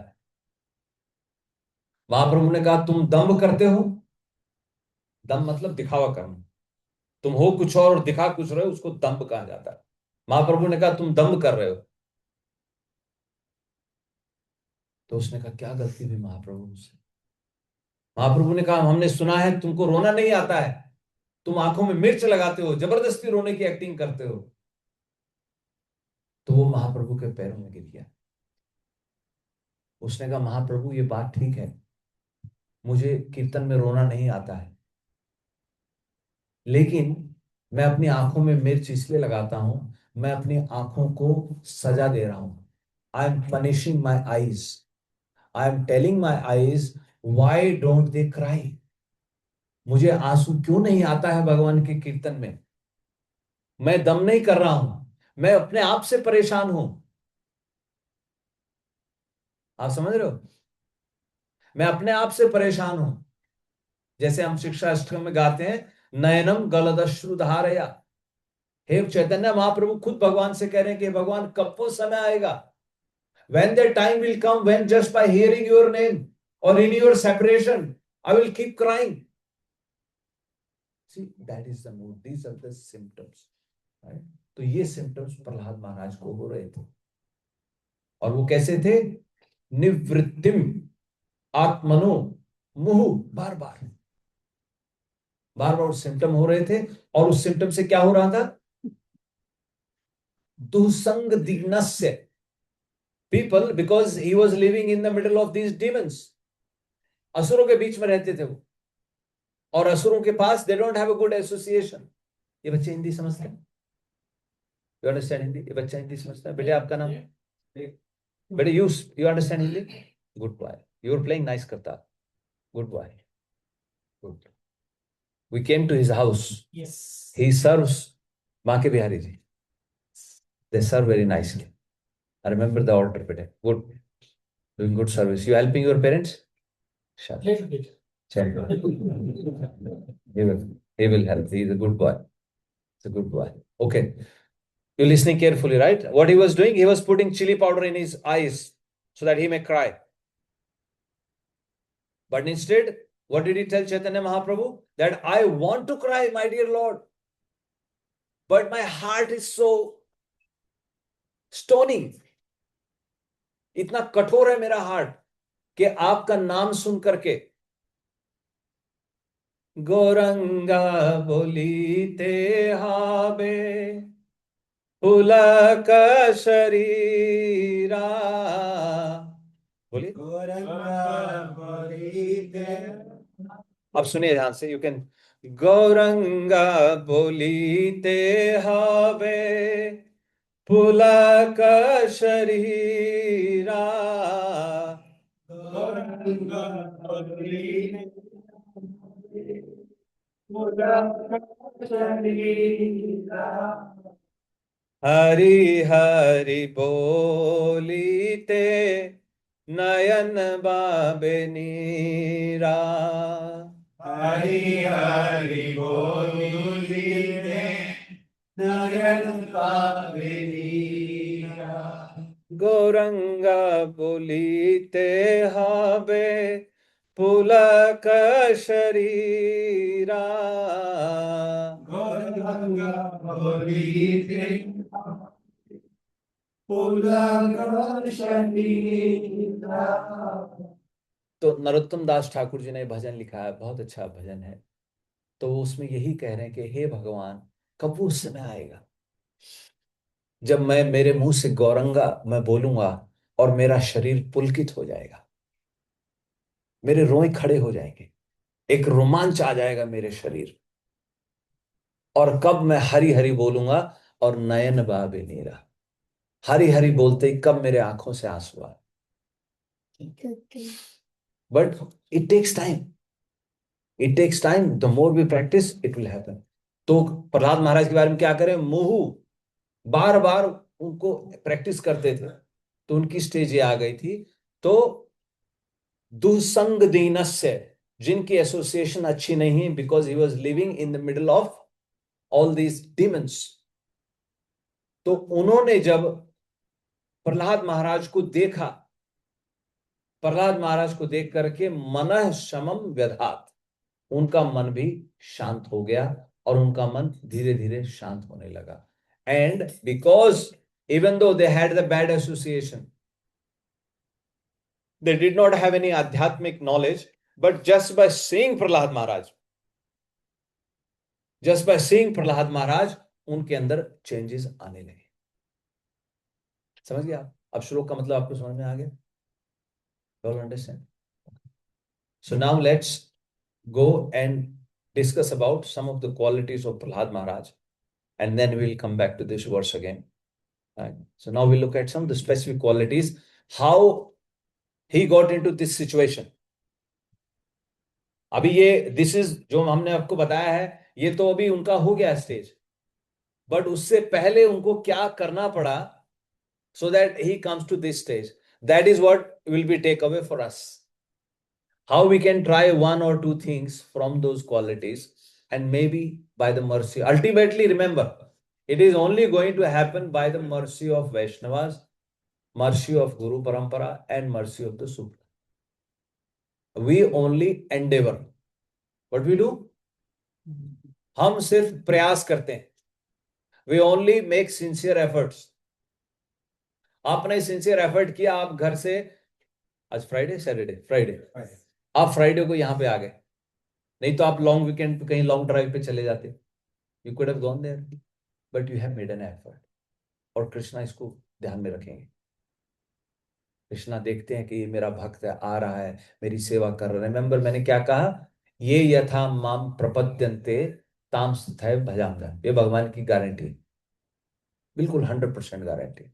महाप्रभु ने कहा, तुम दंभ करते हो। दंभ मतलब दिखावा करना, तुम हो कुछ और दिखा कुछ रहे हो, उसको दंभ कहा जाता है। महाप्रभु ने कहा, तुम दंभ कर रहे हो। तो उसने कहा, क्या गलती हुई महाप्रभु मुझसे। महाप्रभु ने कहा, हमने सुना है तुमको रोना नहीं आता है, तुम आंखों में मिर्च लगाते हो, जबरदस्ती रोने की एक्टिंग करते हो। तो वो महाप्रभु के पैरों में गिर गया। उसने कहा, महाप्रभु ये बात ठीक है, मुझे कीर्तन में रोना नहीं आता है, लेकिन मैं अपनी आंखों में मिर्च इसलिए लगाता हूं, मैं अपनी आंखों को सजा दे रहा हूं। I am punishing my eyes, I am telling my eyes why don't they cry. मुझे आंसू क्यों नहीं आता है भगवान के कीर्तन में। मैं दम नहीं कर रहा हूं, मैं अपने आप से परेशान हूं। आप समझ रहे हो, मैं अपने आप से परेशान हूं। जैसे हम शिक्षा अष्टकम में गाते हैं, नयनम गलदश्रु धारया। हे चैतन्य महाप्रभु खुद भगवान से कह रहे हैं कि भगवान कब वो समय आएगा, when the time will come when just by hearing your name or in your separation I will keep crying. See, that is the mood, these are the symptoms, right? तो ये symptoms प्रहलाद महाराज को हो रहे थे। और वो कैसे थे, निवृत्तिम आत्मनो मुहु, बार बार बार बार सिम्टम हो रहे थे। और उस सिम्टम से क्या हो रहा था, दुसंग दिग्नस्य people, because he was living in the middle of these demons. असुरों के बीच में रहते थे वो, और असुरों के पास they don't have a good association. ये बच्चे हिंदी समझते हैं, यू अंडरस्टैंड हिंदी, ये बच्चा हिंदी समझता है। बेटे आपका नाम, बेटे you understand Hindi, good boy, you are playing nice करता, good boy, good. We came to his house. Yes. He serves Banke Bihari ji. They serve very nicely. I remember the order, bete. Good. Doing good service. You helping your parents? Sure. Little bit. Sure. He will help. He is a good boy. He's a good boy. Okay. You're listening carefully, right? What he was doing, he was putting chili powder in his eyes so that he may cry. But instead, what did he tell Chaitanya Mahaprabhu? That I want to cry, my dear Lord, but my heart is so stony. इतना कठोर है मेरा heart कि आपका नाम सुन करके गौरंगा बोलीते हाबे पुलक शरीरा। बोलिए, अब सुनिए ध्यान से, यू कैन। गौरंगा बोलीते हावे पुलक शरीरा, हरि हरि बोलीते नयन बाबे नीरा। हरि हरि बोलीते नयन पावे नीरा। गौरंगा बोलीते हावे पुलक शरीरा। गौरंगा बोलीते पुलक शरीरा। तो नरोत्तम दास ठाकुर जी ने भजन लिखा है, बहुत अच्छा भजन है। तो उसमें यही कह रहे हैं कि हे भगवान, कब वो समय आएगा जब मैं, मेरे मुंह से गौरंगा मैं बोलूंगा और मेरा शरीर पुलकित हो जाएगा, मेरे रोए खड़े हो जाएंगे, एक रोमांच आ जाएगा मेरे शरीर। और कब मैं हरि हरि बोलूंगा और नयन बाबे नीरा, हरि हरि बोलते ही कब मेरे आंखों से आंसू आए। But it takes time, it takes time, the more we practice it will happen. तो प्रहलाद महाराज के बारे में क्या करें, मुहु बार बार उनको प्रैक्टिस करते थे तो उनकी स्टेज ये आ गई थी। तो दुसंग दीनस्य, जिनकी एसोसिएशन अच्छी नहीं, because he was living in the middle of all these demons. तो उन्होंने जब प्रहलाद महाराज को देखा, प्रहलाद महाराज को देख करके मनः शमम व्यधात, उनका मन भी शांत हो गया और उनका मन धीरे धीरे शांत होने लगा। And because even though they had the bad association, they did not have any adhyatmic knowledge, but just by seeing Prahlad Maharaj, just by seeing Prahlad Maharaj, उनके अंदर चेंजेस आने लगे। समझ गए आप? अब श्लोक का मतलब आपको समझ में आ गया? You all understand? So now let's go and discuss about some of the qualities of Prahlad Maharaj, and then we'll come back to this verse again. Right? So now we'll look at some of the specific qualities, how he got into this situation. अभी ये this is जो हमने आपको बताया है, ये तो अभी उनका हो गया स्टेज, बट उससे पहले उनको क्या करना पड़ा so that he comes to this stage. That is what will be take away for us. How we can try one or two things from those qualities, and maybe by the mercy, ultimately remember, it is only going to happen by the mercy of Vaishnavas, mercy of Guru Parampara, and mercy of the Supra. We only endeavor. What we do? हम सिर्फ प्रयास करते हैं। We only make sincere efforts. आपने sincere effort किया, आप घर से, आज फ्राइडे सैटरडे फ्राइडे, आप फ्राइडे को यहां पे आ गए, नहीं तो आप लॉन्ग वीकेंड पे कहीं लॉन्ग ड्राइव पे चले जाते, you could have gone there, but you have made an effort. और कृष्णा इसको ध्यान में रखेंगे। कृष्णा देखते हैं कि ये मेरा भक्त है, आ रहा है, मेरी सेवा कर रहा है। रिमेंबर मैंने क्या कहा, ये यथा माम प्रपद्यन्ते ताम तथैव भजाम्यहम्, ये भगवान की गारंटी, बिल्कुल 100% गारंटी।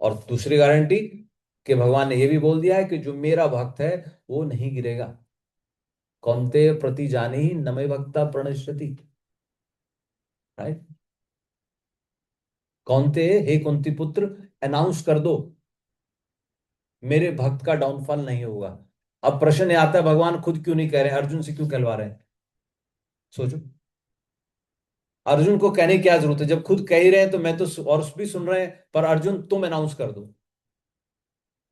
और दूसरी गारंटी कि भगवान ने यह भी बोल दिया है कि जो मेरा भक्त है वो नहीं गिरेगा। कौन्तेय प्रति जाने ही नमे भक्ता प्रणश्यति, राइट? कौन्तेय, हे कुंती पुत्र, अनाउंस कर दो मेरे भक्त का डाउनफॉल नहीं होगा। अब प्रश्न आता है, भगवान खुद क्यों नहीं कह रहे, अर्जुन से क्यों कहलवा रहे हैं? सोचो, अर्जुन को कहने की क्या जरूरत है जब खुद कह ही रहे हैं, तो मैं तो और भी सुन रहे हैं, पर अर्जुन तुम अनाउंस कर दो।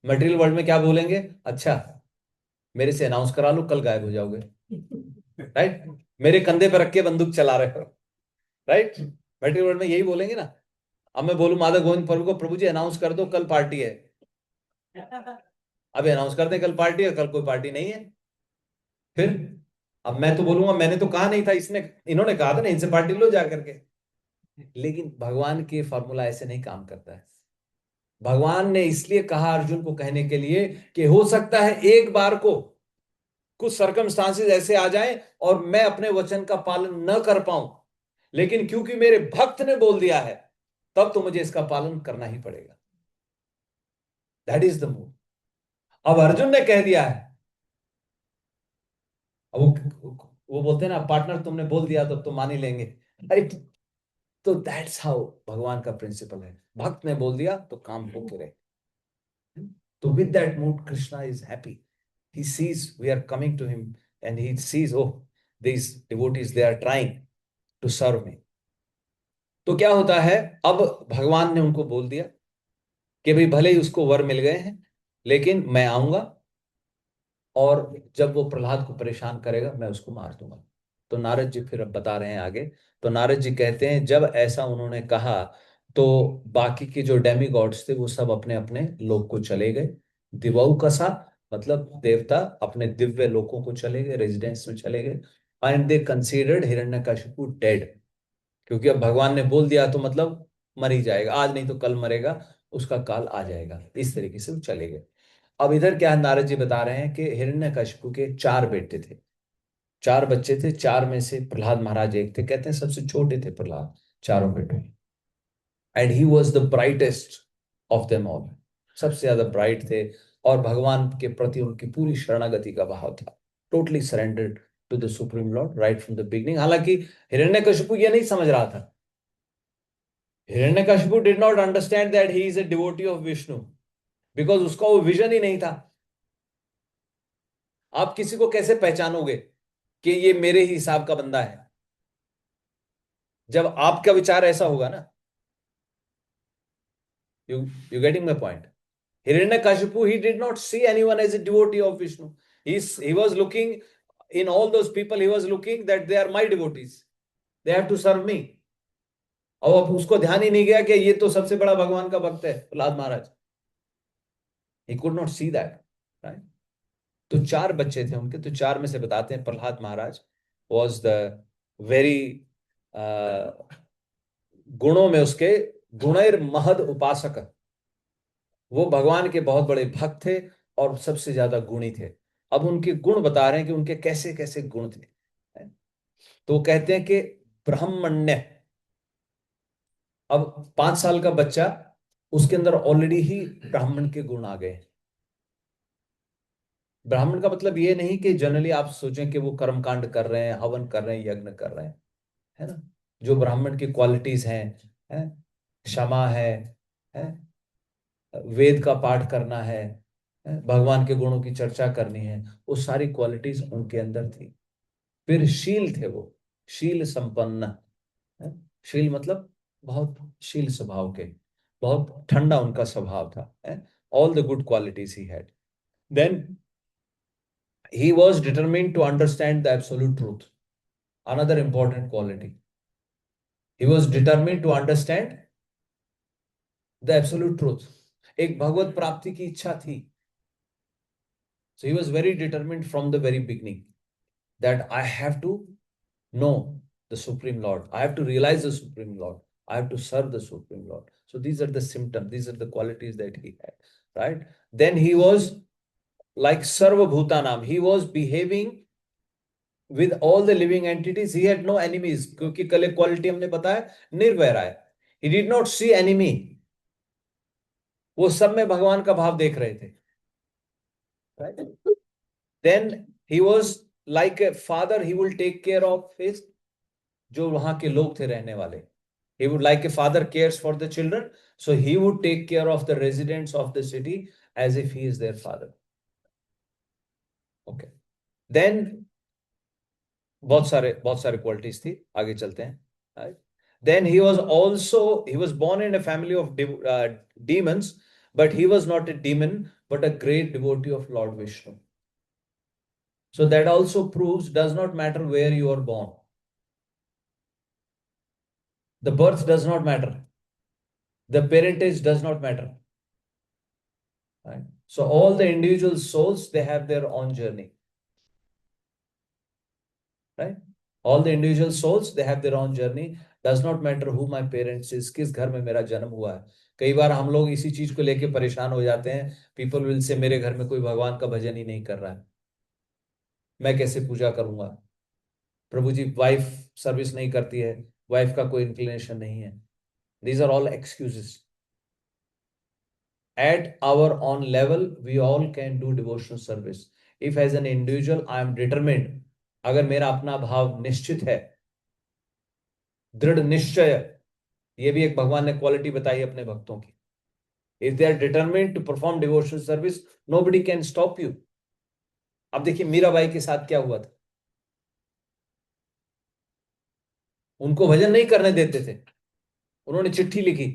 मटेरियल वर्ल्ड में क्या बोलेंगे, अच्छा मेरे से अनाउंस करा लो, कल गायब हो जाओगे, राइट? मेरे कंधे पर रख के बंदूक चला रहे हो, राइट? मटेरियल वर्ल्ड में यही बोलेंगे ना। अब मैं बोलूं माधव गोविंद प्रभु को, प्रभु जी अनाउंस कर दो कल पार्टी है, अभी अनाउंस कर दें कल पार्टी है, कल कोई पार्टी नहीं है, फिर अब मैं तो बोलूंगा मैंने तो कहा नहीं था, इसने, इन्होंने कहा था ना, इनसे पार्टी लो जा करके। लेकिन भगवान के फॉर्मूला ऐसे नहीं काम करता है। भगवान ने इसलिए कहा अर्जुन को कहने के लिए कि हो सकता है एक बार को कुछ सर्कमस्टांसेस ऐसे आ जाएं और मैं अपने वचन का पालन न कर पाऊं, लेकिन क्योंकि मेरे भक्त ने बोल दिया है तब तो मुझे इसका पालन करना ही पड़ेगा। That is the move. अब अर्जुन ने कह दिया है वो बोलते हैं ना, पार्टनर तुमने बोल दिया तो मान ही लेंगे। अरे तो दैट्स हाउ भगवान का प्रिंसिपल है, भक्त ने बोल दिया तो काम होके रहे। तो with that mood Krishna is happy, he sees we are coming to him and he sees, oh, these devotees they are trying to serve me। तो क्या होता है, अब भगवान ने उनको बोल दिया कि भाई भले ही उसको वर मिल गए हैं, लेकिन मैं आऊंगा और जब वो प्रहलाद को परेशान करेगा मैं उसको मार दूंगा। तो नारद जी फिर अब बता रहे हैं आगे। तो नारद जी कहते हैं जब ऐसा उन्होंने कहा तो बाकी के जो डेमी गॉड्स थे वो सब अपने अपने लोक को चले गए। दिवौ कसा मतलब देवता अपने दिव्य लोकों को चले गए, रेजिडेंस में चले गए। And they considered Hiranyakashipu dead, क्योंकि अब भगवान ने बोल दिया तो मतलब मर ही जाएगा, आज नहीं तो कल मरेगा, उसका काल आ जाएगा, इस तरीके से वो चले गए। अब इधर क्या है, नारद जी बता रहे हैं कि हिरण्यकशिपु के 4 बेटे थे, 4 बच्चे थे, 4 में से प्रहलाद महाराज एक थे, कहते हैं सबसे छोटे थे प्रहलाद चारों बेटों में। And he was the brightest of them all, सबसे ज्यादा ब्राइट थे और भगवान के प्रति उनकी पूरी शरणागति का भाव था, totally surrendered to the supreme lord right from the beginning. हालांकि हिरण्यकशिपु ये नहीं समझ रहा था, Hiranyakashipu did not understand that he is a devotee of Vishnu, because उसका वो विजन ही नहीं था। आप किसी को कैसे पहचानोगे कि ये मेरे ही हिसाब का बंदा है, जब आपका विचार ऐसा होगा ना। You getting my point? Hiranyakashipu, he did not see anyone as a devotee of Vishnu. He was looking in all those people, he was looking that they are my devotees, they have to serve me। और अब उसको ध्यान ही नहीं गया कि ये तो सबसे बड़ा भगवान का भक्त है प्रहलाद महाराज। he could not see that, right? तो 4 बच्चे थे उनके, तो 4 में से बताते हैं प्रहलाद महाराज was the very गुणों में उसके गुणैर महद उपासक, वो भगवान के बहुत बड़े भक्त थे और सबसे ज्यादा गुणी थे। अब उनके गुण बता रहे हैं कि उनके कैसे कैसे गुण थे। तो कहते हैं कि ब्राह्मण्य, अब 5 साल का बच्चा, उसके अंदर ऑलरेडी ही ब्राह्मण के गुण आ गए। ब्राह्मण का मतलब ये नहीं कि जनरली आप सोचें कि वो कर्मकांड कर रहे हैं, हवन कर रहे हैं, यज्ञ कर रहे हैं, है ना। जो ब्राह्मण की क्वालिटीज हैं, है? क्षमा है? वेद का पाठ करना है? भगवान के गुणों की चर्चा करनी है, वो सारी क्वालिटीज उनके अंदर थी। फिर शील थे वो, शील संपन्न, है? शील मतलब बहुत शील स्वभाव के, बहुत ठंडा उनका स्वभाव था, all the good qualities he had. Then he was determined to understand the absolute truth, another important quality। he was determined to understand the absolute truth, एक भगवत प्राप्ति की इच्छा थी। so he was very determined from the very beginning that I have to know the Supreme Lord, I have to realize the Supreme Lord, I have to serve the Supreme Lord। so these are the symptoms, these are the qualities that he had, right? Then he was like Sarva Bhutanam, he was behaving with all the living entities, he had no enemies, क्योंकि कल एक quality हमने बताया निर्वैर है, he did not see enemy, वो सब में भगवान का भाव देख रहे थे, right? Then he was like a father, he will take care of his, जो वहां के लोग थे रहने वाले, he would like a father cares for the children, so he would take care of the residents of the city as if he is their father। okay, then बहुत सारे qualities थी, आगे चलते हैं। Then he was also, he was born in a family of demons, but he was not a demon but a great devotee of Lord Vishnu। so that also proves does not matter where you are born, the birth does not matter, the parentage does not matter, right? So all the individual souls, they have their own journey, right? all the individual souls, they have their own journey, does not matter who my parents is, किस घर में मेरा जन्म हुआ है। कई बार हम लोग इसी चीज को लेके परेशान हो जाते हैं, पीपल विल से मेरे घर में कोई भगवान का भजन ही नहीं कर रहा है, मैं कैसे पूजा करूंगा। प्रभु जी वाइफ सर्विस नहीं करती है, वाइफ का कोई इंक्लिनेशन नहीं है, these are all excuses। at our own level we all can do devotional service if as an individual I am determined अगर मेरा अपना भाव निश्चित है, दृढ़ निश्चय, ये भी एक भगवान ने क्वालिटी बताई अपने भक्तों की। If they are determined to perform devotional service, nobody can stop you. अब देखिए मीराबाई के साथ क्या हुआ था, उनको भजन नहीं करने देते थे, उन्होंने चिट्ठी लिखी,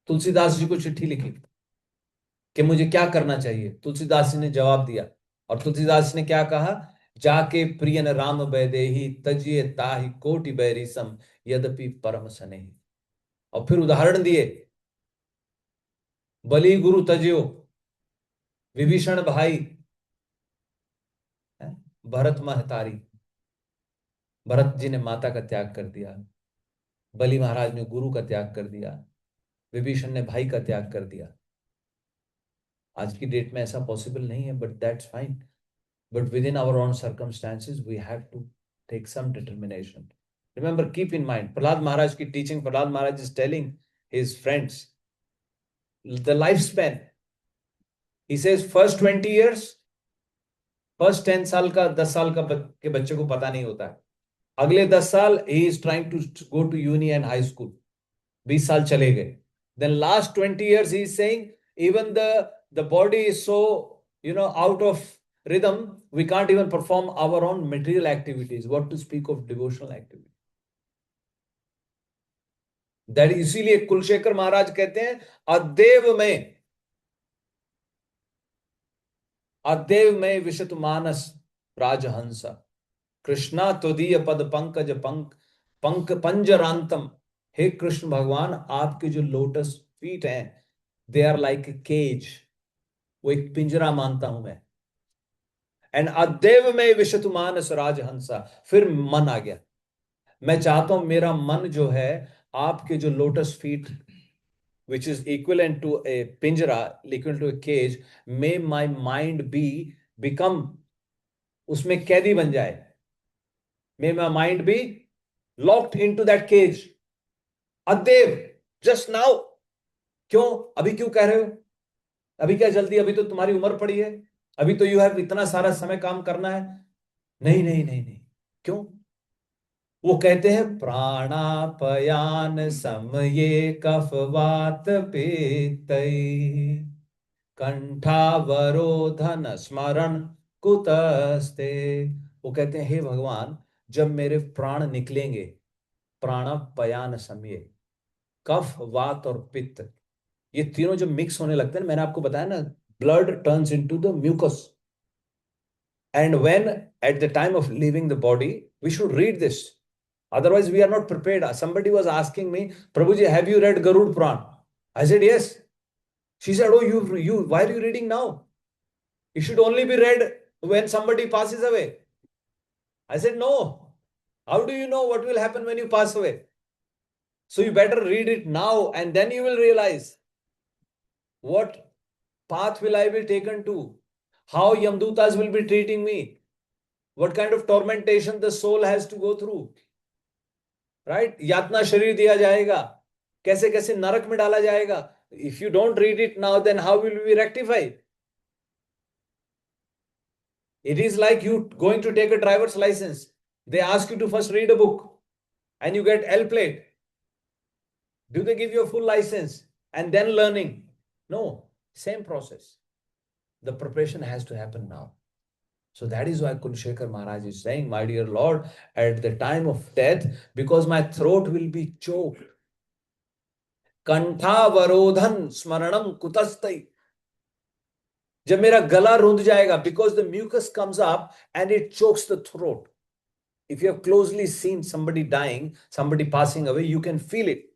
तुलसीदास जी को चिट्ठी लिखी कि मुझे क्या करना चाहिए। तुलसीदास जी ने जवाब दिया, और तुलसीदास जी ने क्या कहा, जाके प्रियन राम बैदेही तजिए ताहि कोटि बैरी सम यद्यपि परम सनेही। और फिर उदाहरण दिए, बलि गुरु तजियो, विभीषण भाई, भरत महतारी, भरत जी ने माता का त्याग कर दिया, बलि महाराज ने गुरु का त्याग कर दिया, विभीषण ने भाई का त्याग कर दिया। आज की डेट में ऐसा पॉसिबल नहीं है, but that's fine. But within our own circumstances we have to take some determination. Remember, keep in mind, Prahlad Maharaj की teaching, Prahlad Maharaj is telling his friends the life span. He says first 20 years, first 10 साल का, 10 साल का के बच्चे को पता नहीं होता है, अगले 10 साल he is trying to go to uni and high school, 20 साल चले गए। Then last 20 years he is saying even the body is so out of rhythm, we can't even perform our own material activities, what to speak of devotional activity. that इसीलिए कुलशेखर महाराज कहते हैं अदेव में विशत मानस राजहंसा, कृष्णा त्वदीय पद पंकज पंक पंजरांतम। हे कृष्ण भगवान, आपके जो लोटस फीट हैं, they are like a cage, वो एक पिंजरा मानता हूं मैं। एंड अदेव में विशत मानस राजहंसा, फिर मन आ गया, मैं चाहता हूं मेरा मन जो है आपके जो lotus feet, which is equivalent to a pinjara, equivalent to a cage, may my mind become, उसमें कैदी बन जाए, may my mind be locked into that cage. अदेव, just now, क्यों अभी क्यों कह रहे हो, अभी क्या जल्दी, अभी तो तुम्हारी उम्र पड़ी है, अभी तो यू हैव इतना सारा समय काम करना है। नहीं नहीं नहीं नहीं, क्यों? वो कहते हैं प्राणापयान समये कफवात पीतई कंठावरोधन स्मरण कुतस्ते। वो कहते हैं हे भगवान, जब मेरे प्राण निकलेंगे, प्राणापयान समय, कफ वात और पित्त, ये तीनों जब मिक्स होने लगते हैं, मैंने आपको बताया ना, blood turns into the mucus, and when at the time of leaving the body we should read this, otherwise we are not prepared. Somebody was asking me, Prabhuji, have you read Garud Puran? I said yes. She said, oh, you why are you reading now? It should only be read when somebody passes away. I said no, how do you know what will happen when you pass away? So you better read it now, and then you will realize what path will I be taken to, how Yamdutas will be treating me, what kind of tormentation the soul has to go through, right? यातना शरीर दिया जाएगा, कैसे कैसे नरक में डाला जाएगा. If you don't read it now, then how will we rectify? It is like you going to take a driver's license. They ask you to first read a book and you get L plate. Do they give you a full license and then learning? No, same process. The preparation has to happen now. So that is why Kulshekhar Maharaj is saying, my dear Lord, at the time of death, because my throat will be choked, कंठा वरोधन स्मरणम कुतस्tai, जब मेरा गला रुंध जाएगा, because the mucus comes up and it chokes the throat. If you have closely seen somebody dying, somebody passing away, you can feel it.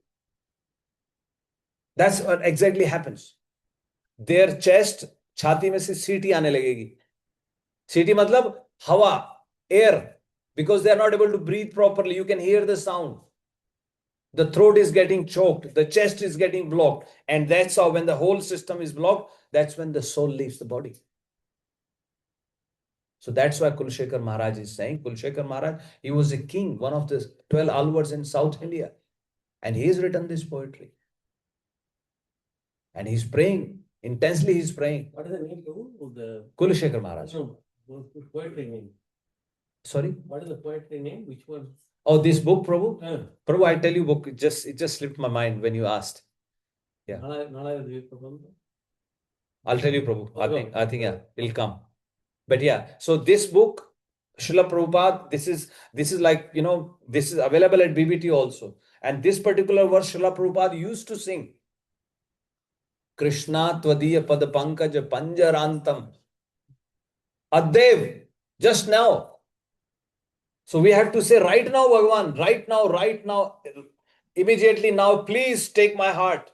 That's what exactly happens. Their chest, छाती में से सीटी आने लगेगी. सीटी मतलब हवा, air, because they are not able to breathe properly. You can hear the sound. The throat is getting choked, the chest is getting blocked, and that's how, when the whole system is blocked, that's when the soul leaves the body. So that's why Kulshekhar Maharaj is saying, Kulshekhar Maharaj, he was a king, one of the 12 alwards in South India, and he has written this poetry. And he's praying, intensely he's praying. What is the name of the Kulshekhar Maharaj. no, poetry name? Sorry? What is the poetry name? Which one? Oh, this book, Prabhu? Yeah. Prabhu, I tell you, book, it just slipped my mind when you asked. Yeah. Nala Dvipabam. I'll tell you, Prabhu. Okay. I think, yeah, it'll come. But yeah, so this book, Srila Prabhupada, this is like, you know, this is available at BBT also. And this particular verse, Srila Prabhupada used to sing. Krishna Tvadiya Pad Pankaj Panjarantam. Addev, just now. So we have to say right now, Bhagavan, right now, immediately now, please take my heart.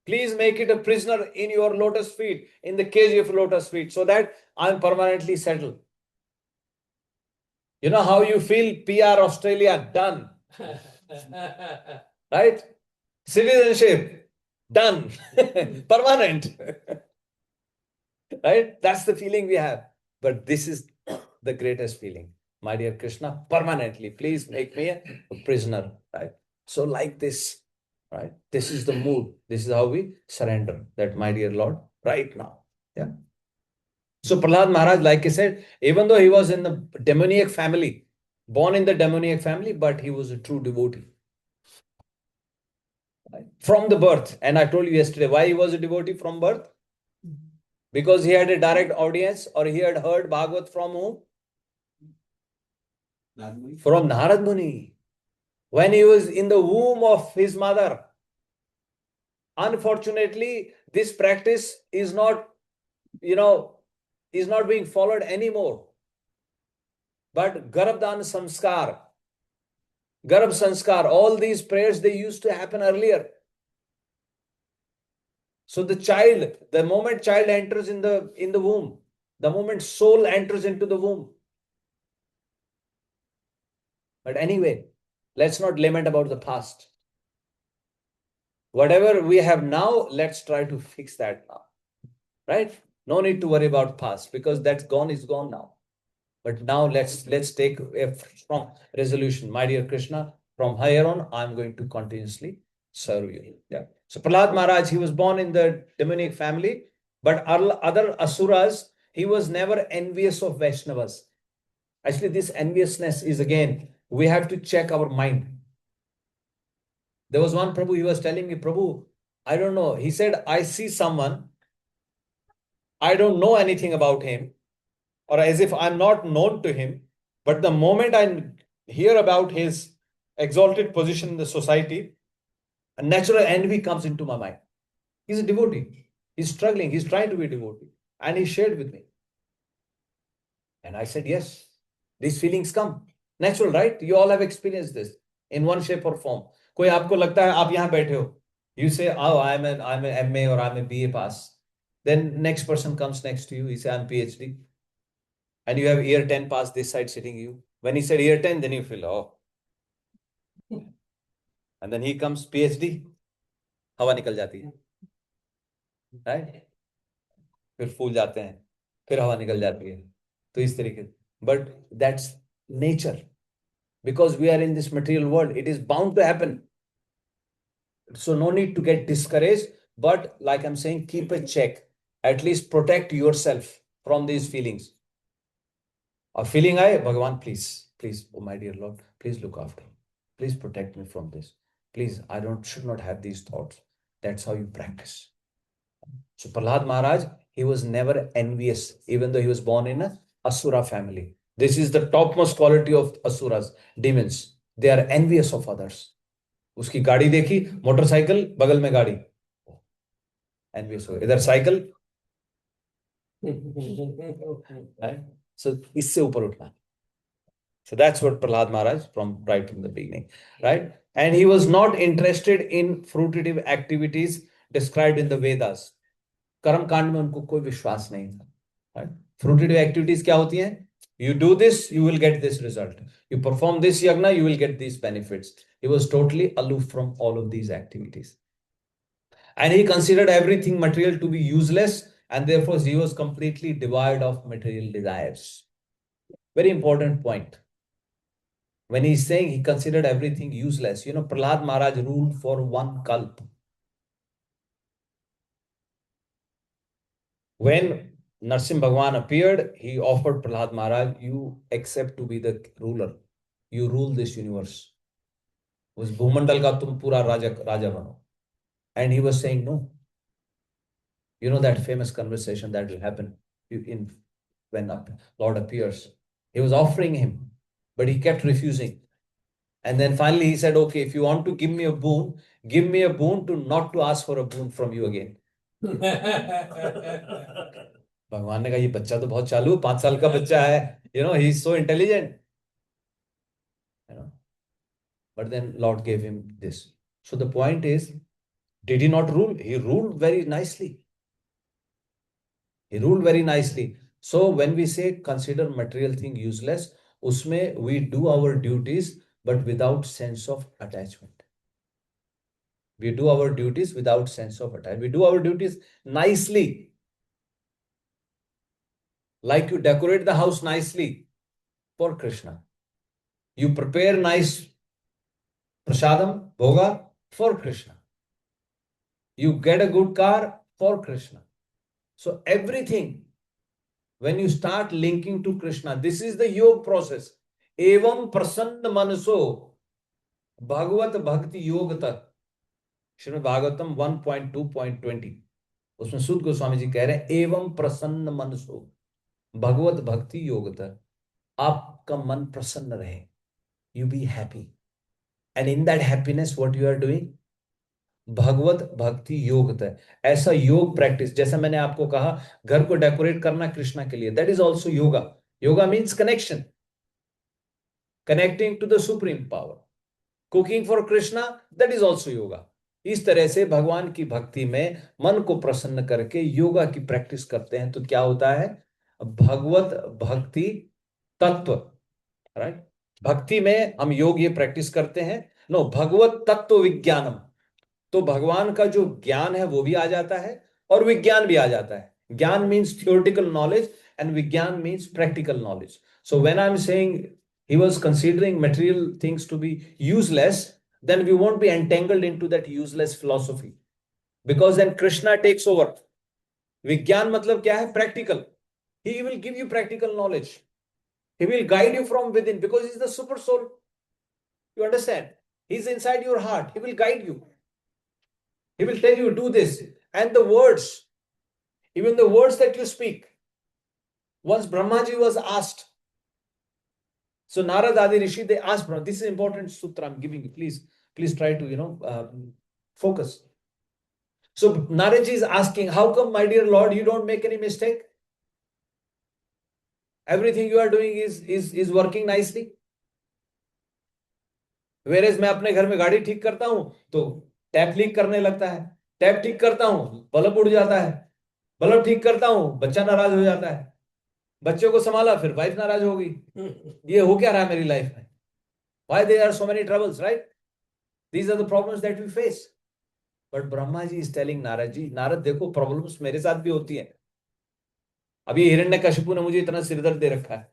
Please make it a prisoner in your lotus feet, in the cage of lotus feet, so that I'm permanently settled. You know how you feel? PR Australia, done. Right? Citizenship, done. Permanent. Right? That's the feeling we have. But this is the greatest feeling. My dear Krishna, permanently, please make me a prisoner. Right? So like this, right? This is the mood. This is how we surrender that, my dear Lord, right now. Yeah. So Prahlad Maharaj, like I said, even though he was in the demoniac family, born in the demoniac family, but he was a true devotee. Right? From the birth. And I told you yesterday why he was a devotee from birth. Because he had a direct audience, or he had heard Bhagavad from whom? From Narad Muni. When he was in the womb of his mother. Unfortunately, this practice is not, is not being followed anymore. But Garbhadan Samskar, Garbh Sanskar, all these prayers, they used to happen earlier. So the child, the moment child enters in the womb, the moment soul enters into the womb. But anyway, let's not lament about the past. Whatever we have now, let's try to fix that now. Right? No need to worry about past, because that's gone, is gone now. But now let's take a strong resolution. My dear Krishna, from here on, I'm going to continuously serve you. Yeah. So Prahlad Maharaj, he was born in the demonic family, but other asuras, he was never envious of Vaishnavas. Actually, this enviousness is, again, we have to check our mind. There was one Prabhu, he was telling me, Prabhu, I don't know. He said, I see someone, I don't know anything about him, or as if I'm not known to him, but the moment I hear about his exalted position in the society, a natural envy comes into my mind. He's a devotee. He's struggling. He's trying to be a devotee. And he shared with me. And I said, yes, these feelings come. Natural, right? You all have experienced this in one shape or form. कोई आपको लगता है आप यहाँ बैठे हो. You say, oh, I'm an MA or I'm a BA pass. Then next person comes next to you. He says, I'm PhD. And you have year 10 pass this side sitting you. When he said year 10, then you feel, oh. And then he comes PhD. हवा निकल जाती है. Right? फिर फूल जाते हैं. फिर हवा निकल जाती है. तो इस तरीके. But that's nature. Because we are in this material world, it is bound to happen. So no need to get discouraged. But like I'm saying, keep a check. At least protect yourself from these feelings. A feeling Bhagavan, please, oh my dear Lord, please look after me. Please protect me from this. Please, I should not have these thoughts. That's how you practice. So Prahlad Maharaj, he was never envious, even though he was born in a Asura family. This is the topmost quality of Asuras, demons. They are envious of others. Uski gaadi dekhi, motorcycle, bagal mein gaadi. Envious ho. Idhar cycle. Right? So isse upar utna. So that's what Prahlad Maharaj right from the beginning, right? And he was not interested in fruitive activities described in the Vedas. Karam Kand mein unko koi vishwas nahi tha. Right? Fruitive activities kya hoti hain? You do this, you will get this result. You perform this yagna, you will get these benefits. He was totally aloof from all of these activities. And he considered everything material to be useless, and therefore he was completely devoid of material desires. Very important point. When he's saying he considered everything useless, Prahlad Maharaj ruled for one kalp. When Narsimha Bhagwan appeared, he offered Prahlad Maharaj, you accept to be the ruler. You rule this universe. उस भूमंडल का तुम पूरा राजा बनो. And he was saying no. You know that famous conversation that will happen in when Lord appears. He was offering him, but he kept refusing. And then finally he said, okay, if you want to give me a boon to not to ask for a boon from you again. भगवान ने कहा ये बच्चा तो बहुत चालू, 5 साल का बच्चा है, he is so intelligent, but then Lord gave him this. So the point is, did he not rule? He ruled very nicely. So when we say consider material thing useless, usme we do our duties but without sense of attachment. We do our duties without sense of attachment. We do our duties nicely. Like you decorate the house nicely for Krishna. You prepare nice prasadam, bhoga for Krishna. You get a good car for Krishna. So everything, when you start linking to Krishna, this is the yoga process. Evam prasanna manaso bhagavat bhakti yoga tak. Shrimad Bhagavatam 1.2.20 उसमें सूत गोस्वामी जी कह रहे हैं एवं प्रसन्न मनसो भगवत भक्ति योगता, आपका मन प्रसन्न रहे, you be happy, and in that happiness what you are doing, भगवत भक्ति योगता. ऐसा योग प्रैक्टिस, जैसा मैंने आपको कहा घर को डेकोरेट करना कृष्णा के लिए, that is also yoga. Yoga means connection, connecting to the supreme power. Cooking for Krishna, that is also yoga. इस तरह से भगवान की भक्ति में मन को प्रसन्न करके योगा की प्रैक्टिस करते हैं तो क्या होता है, भगवत भक्ति तत्व, राइट. भक्ति में हम योग ये प्रैक्टिस करते हैं, नो भगवत तत्व विज्ञानम, तो भगवान का जो ज्ञान है वो भी आ जाता है और विज्ञान भी आ जाता है. ज्ञान मीन्स थियोरिटिकल नॉलेज एंड विज्ञान means practical knowledge. So when I am saying he was considering material things to be useless, then we won't be entangled into that useless philosophy, because then Krishna takes over. Vigyan matlab kya hai? Practical. He will give you practical knowledge. He will guide you from within, because he's the super soul. You understand? He's inside your heart. He will guide you. He will tell you, do this. And the words, even the words that you speak. Once Brahmaji was asked, so Narad Adi Rishi, they asked Brahma, this is important sutra I'm giving you, please try to, focus. So Naradji is asking, how come, my dear Lord, you don't make any mistake? Everything you are doing is working nicely. Whereas मैं अपने घर में गाड़ी ठीक करता हूं तो tap leak करने लगता है, टैप ठीक करता हूं बल्ब उड़ जाता है, बल्ब ठीक करता हूं बच्चा नाराज हो जाता है, बच्चों को संभाला फिर वाइफ नाराज होगी. ये हो क्या रहा है मेरी लाइफ में? Why there are so many troubles, right? These are the problems that we face. But Brahma ji is telling Narad ji, Narad देखो प्रॉब्लम्स मेरे साथ भी होती हैं. अभी हिरण्यकशिपु ने मुझे इतना सिरदर्द दे रखा है,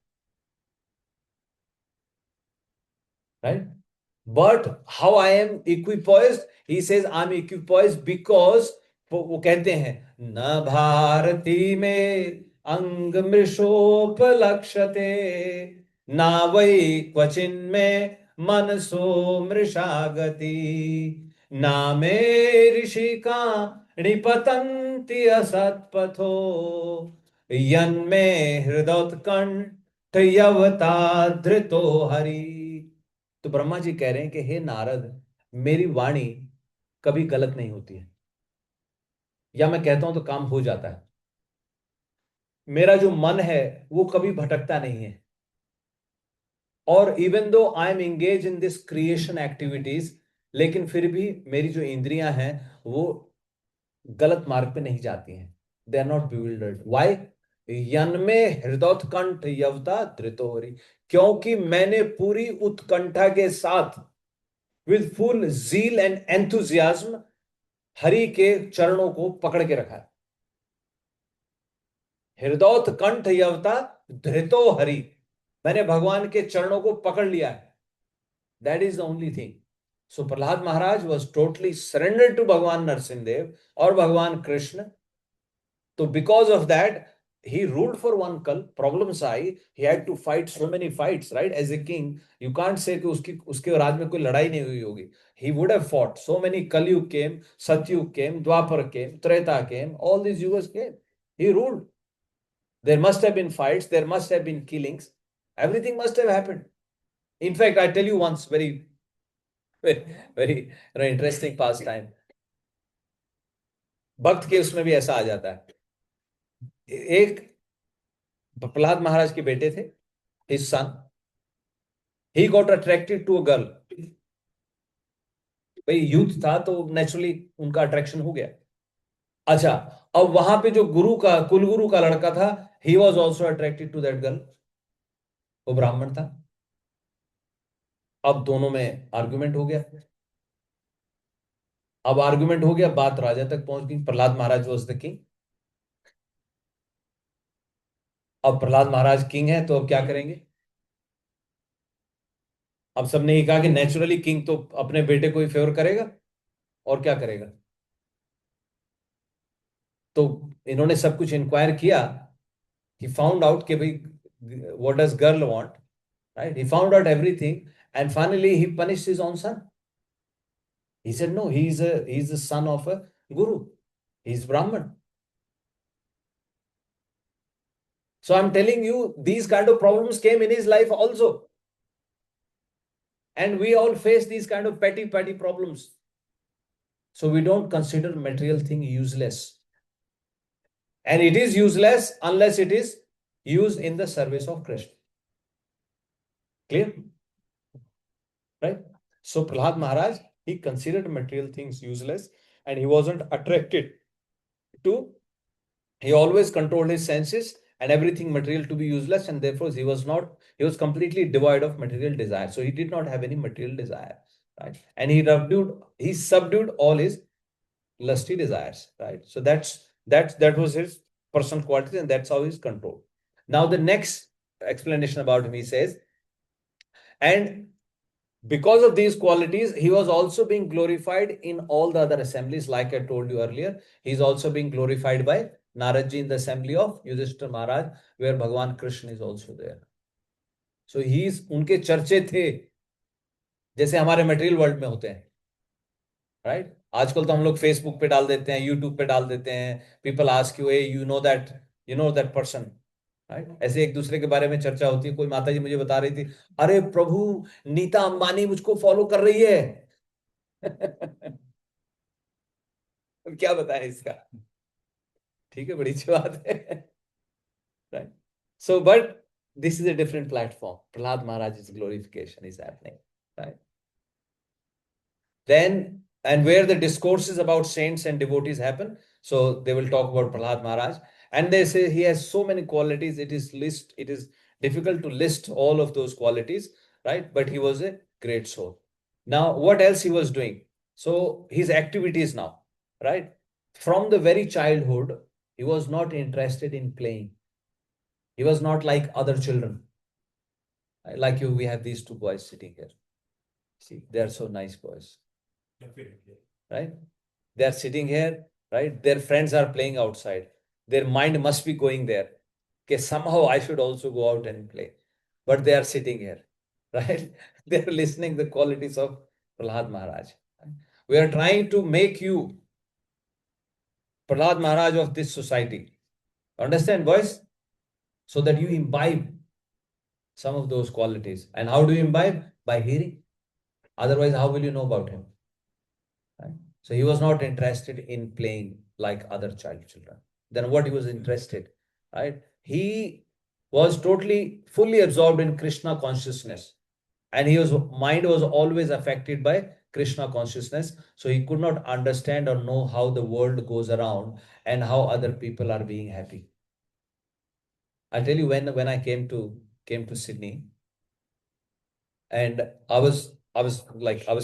right? But how I am equipoised? He says I'm equipoised because वो कहते हैं न भारती में अंग मृषोपलक्षते ना वै क्वचिन्मे मनसो मृषागति ना मे ऋषिका निपतन्ति असत्पथो यन्मे हृदोत्कंठ यवता धृतो हरि. तो ब्रह्मा जी कह रहे हैं कि हे नारद, मेरी वाणी कभी गलत नहीं होती है, या मैं कहता हूं तो काम हो जाता है. मेरा जो मन है वो कभी भटकता नहीं है. और even though I am engage in this creation activities, लेकिन फिर भी मेरी जो इंद्रियां हैं वो गलत मार्ग पे नहीं जाती हैं. They are not bewildered. Why? यन्मे हृदोत्कंठ यवता धृतोहरि, क्योंकि मैंने पूरी उत्कंठा के साथ with full zeal and enthusiasm Hari के चरणों को पकड़ के रखा है. हृदोत्कंठ यवता धृतो हरि, मैंने भगवान के चरणों को पकड़ लिया है. That is the only thing. So Prahlad Maharaj was totally surrendered to भगवान नरसिंह देव और भगवान कृष्ण. तो because of that he ruled for one kal. Problems आई, he had to fight so many fights, right? As a king, you can't say कि उसके राज में कोई लड़ाई नहीं हुई होगी. He would have fought. So many Kalyug came, Satyug came, Dwapar came, Treta came, all these yugas came. He ruled. There must have been fights, there must have been killings. Everything must have happened. In fact, I tell you once, very interesting pastime. भक्त के उसमें भी ऐसा आ जाता है. एक प्रहलाद महाराज के बेटे थे, his son. He got attracted to a girl. भाई यूथ था तो नेचुरली उनका अट्रैक्शन हो गया. अच्छा, अब वहां पे जो गुरु का कुलगुरु का लड़का था, he was also attracted to that girl. वो ब्राह्मण था. अब दोनों में आर्गुमेंट हो गया. अब आर्गुमेंट हो गया, बात राजा तक पहुंच गई. Prahlad Maharaj was the king. अब प्रहलाद महाराज किंग है तो अब क्या करेंगे? अब सबने ये कहा कि नेचुरली किंग तो अपने बेटे को ही फेवर करेगा, और क्या करेगा? तो इन्होंने सब कुछ इंक्वायर किया. ही फाउंड आउट कि भाई what does girl want, right? He found out everything and finally he punished his own son. He said, no, he is the son of a guru. He is Brahman. So I'm telling you, these kind of problems came in his life also. And we all face these kind of petty problems. So we don't consider material thing useless. And it is useless unless it is used in the service of Krishna. Clear? Right? So Prahlad Maharaj, he considered material things useless and he wasn't attracted to, he always controlled his senses and everything material to be useless, and therefore he was completely devoid of material desire. So he did not have any material desire, right? And he subdued all his lusty desires, right? So that was his personal quality, and that's how he's controlled. Now the next explanation about him, he says, and because of these qualities, he was also being glorified in all the other assemblies. Like I told you earlier, he's also being glorified by Narad Ji in the assembly of Yudhishthira Maharaj, where Bhagwan Krishna is also there. So उनके चर्चे थे जैसे हमारे material world में होते हैं, right? आजकल तो हम लोग फेसबुक पे डाल देते हैं, यूट्यूब पे डाल देते हैं. People ask you, you know that person, right? ऐसे एक दूसरे के बारे में चर्चा होती है. कोई माता जी मुझे बता रही थी, अरे प्रभु, नीता अंबानी मुझको फॉलो कर रही है. क्या बताएं इसका? ठीक है, बड़ी अच्छी बात है, right? So but this is a different platform. Prahlad Maharaj's glorification is happening, right? Then, and where the discourses about saints and devotees happen, so they will talk about Prahlad Maharaj, and they say he has so many qualities. It is difficult to list all of those qualities, right? But he was a great soul. Now, what else he was doing? So his activities now, right? From the very childhood, he was not interested in playing. He was not like other children. Like you, we have these two boys sitting here. See, they are so nice boys. Right? They are sitting here, right? Their friends are playing outside. Their mind must be going there. Okay, somehow I should also go out and play. But they are sitting here, right? They are listening the qualities of Prahlad Maharaj. We are trying to make you Prahlad Maharaj of this society. Understand, boys? So that you imbibe some of those qualities. And how do you imbibe? By hearing. Otherwise, how will you know about him? Right? So he was not interested in playing like other children. Then what he was interested, right? He was totally, fully absorbed in Krishna consciousness. And his mind was always affected by Krishna consciousness. So he could not understand or know how the world goes around and how other people are being happy. I'll tell you, when I came to Sydney, and I was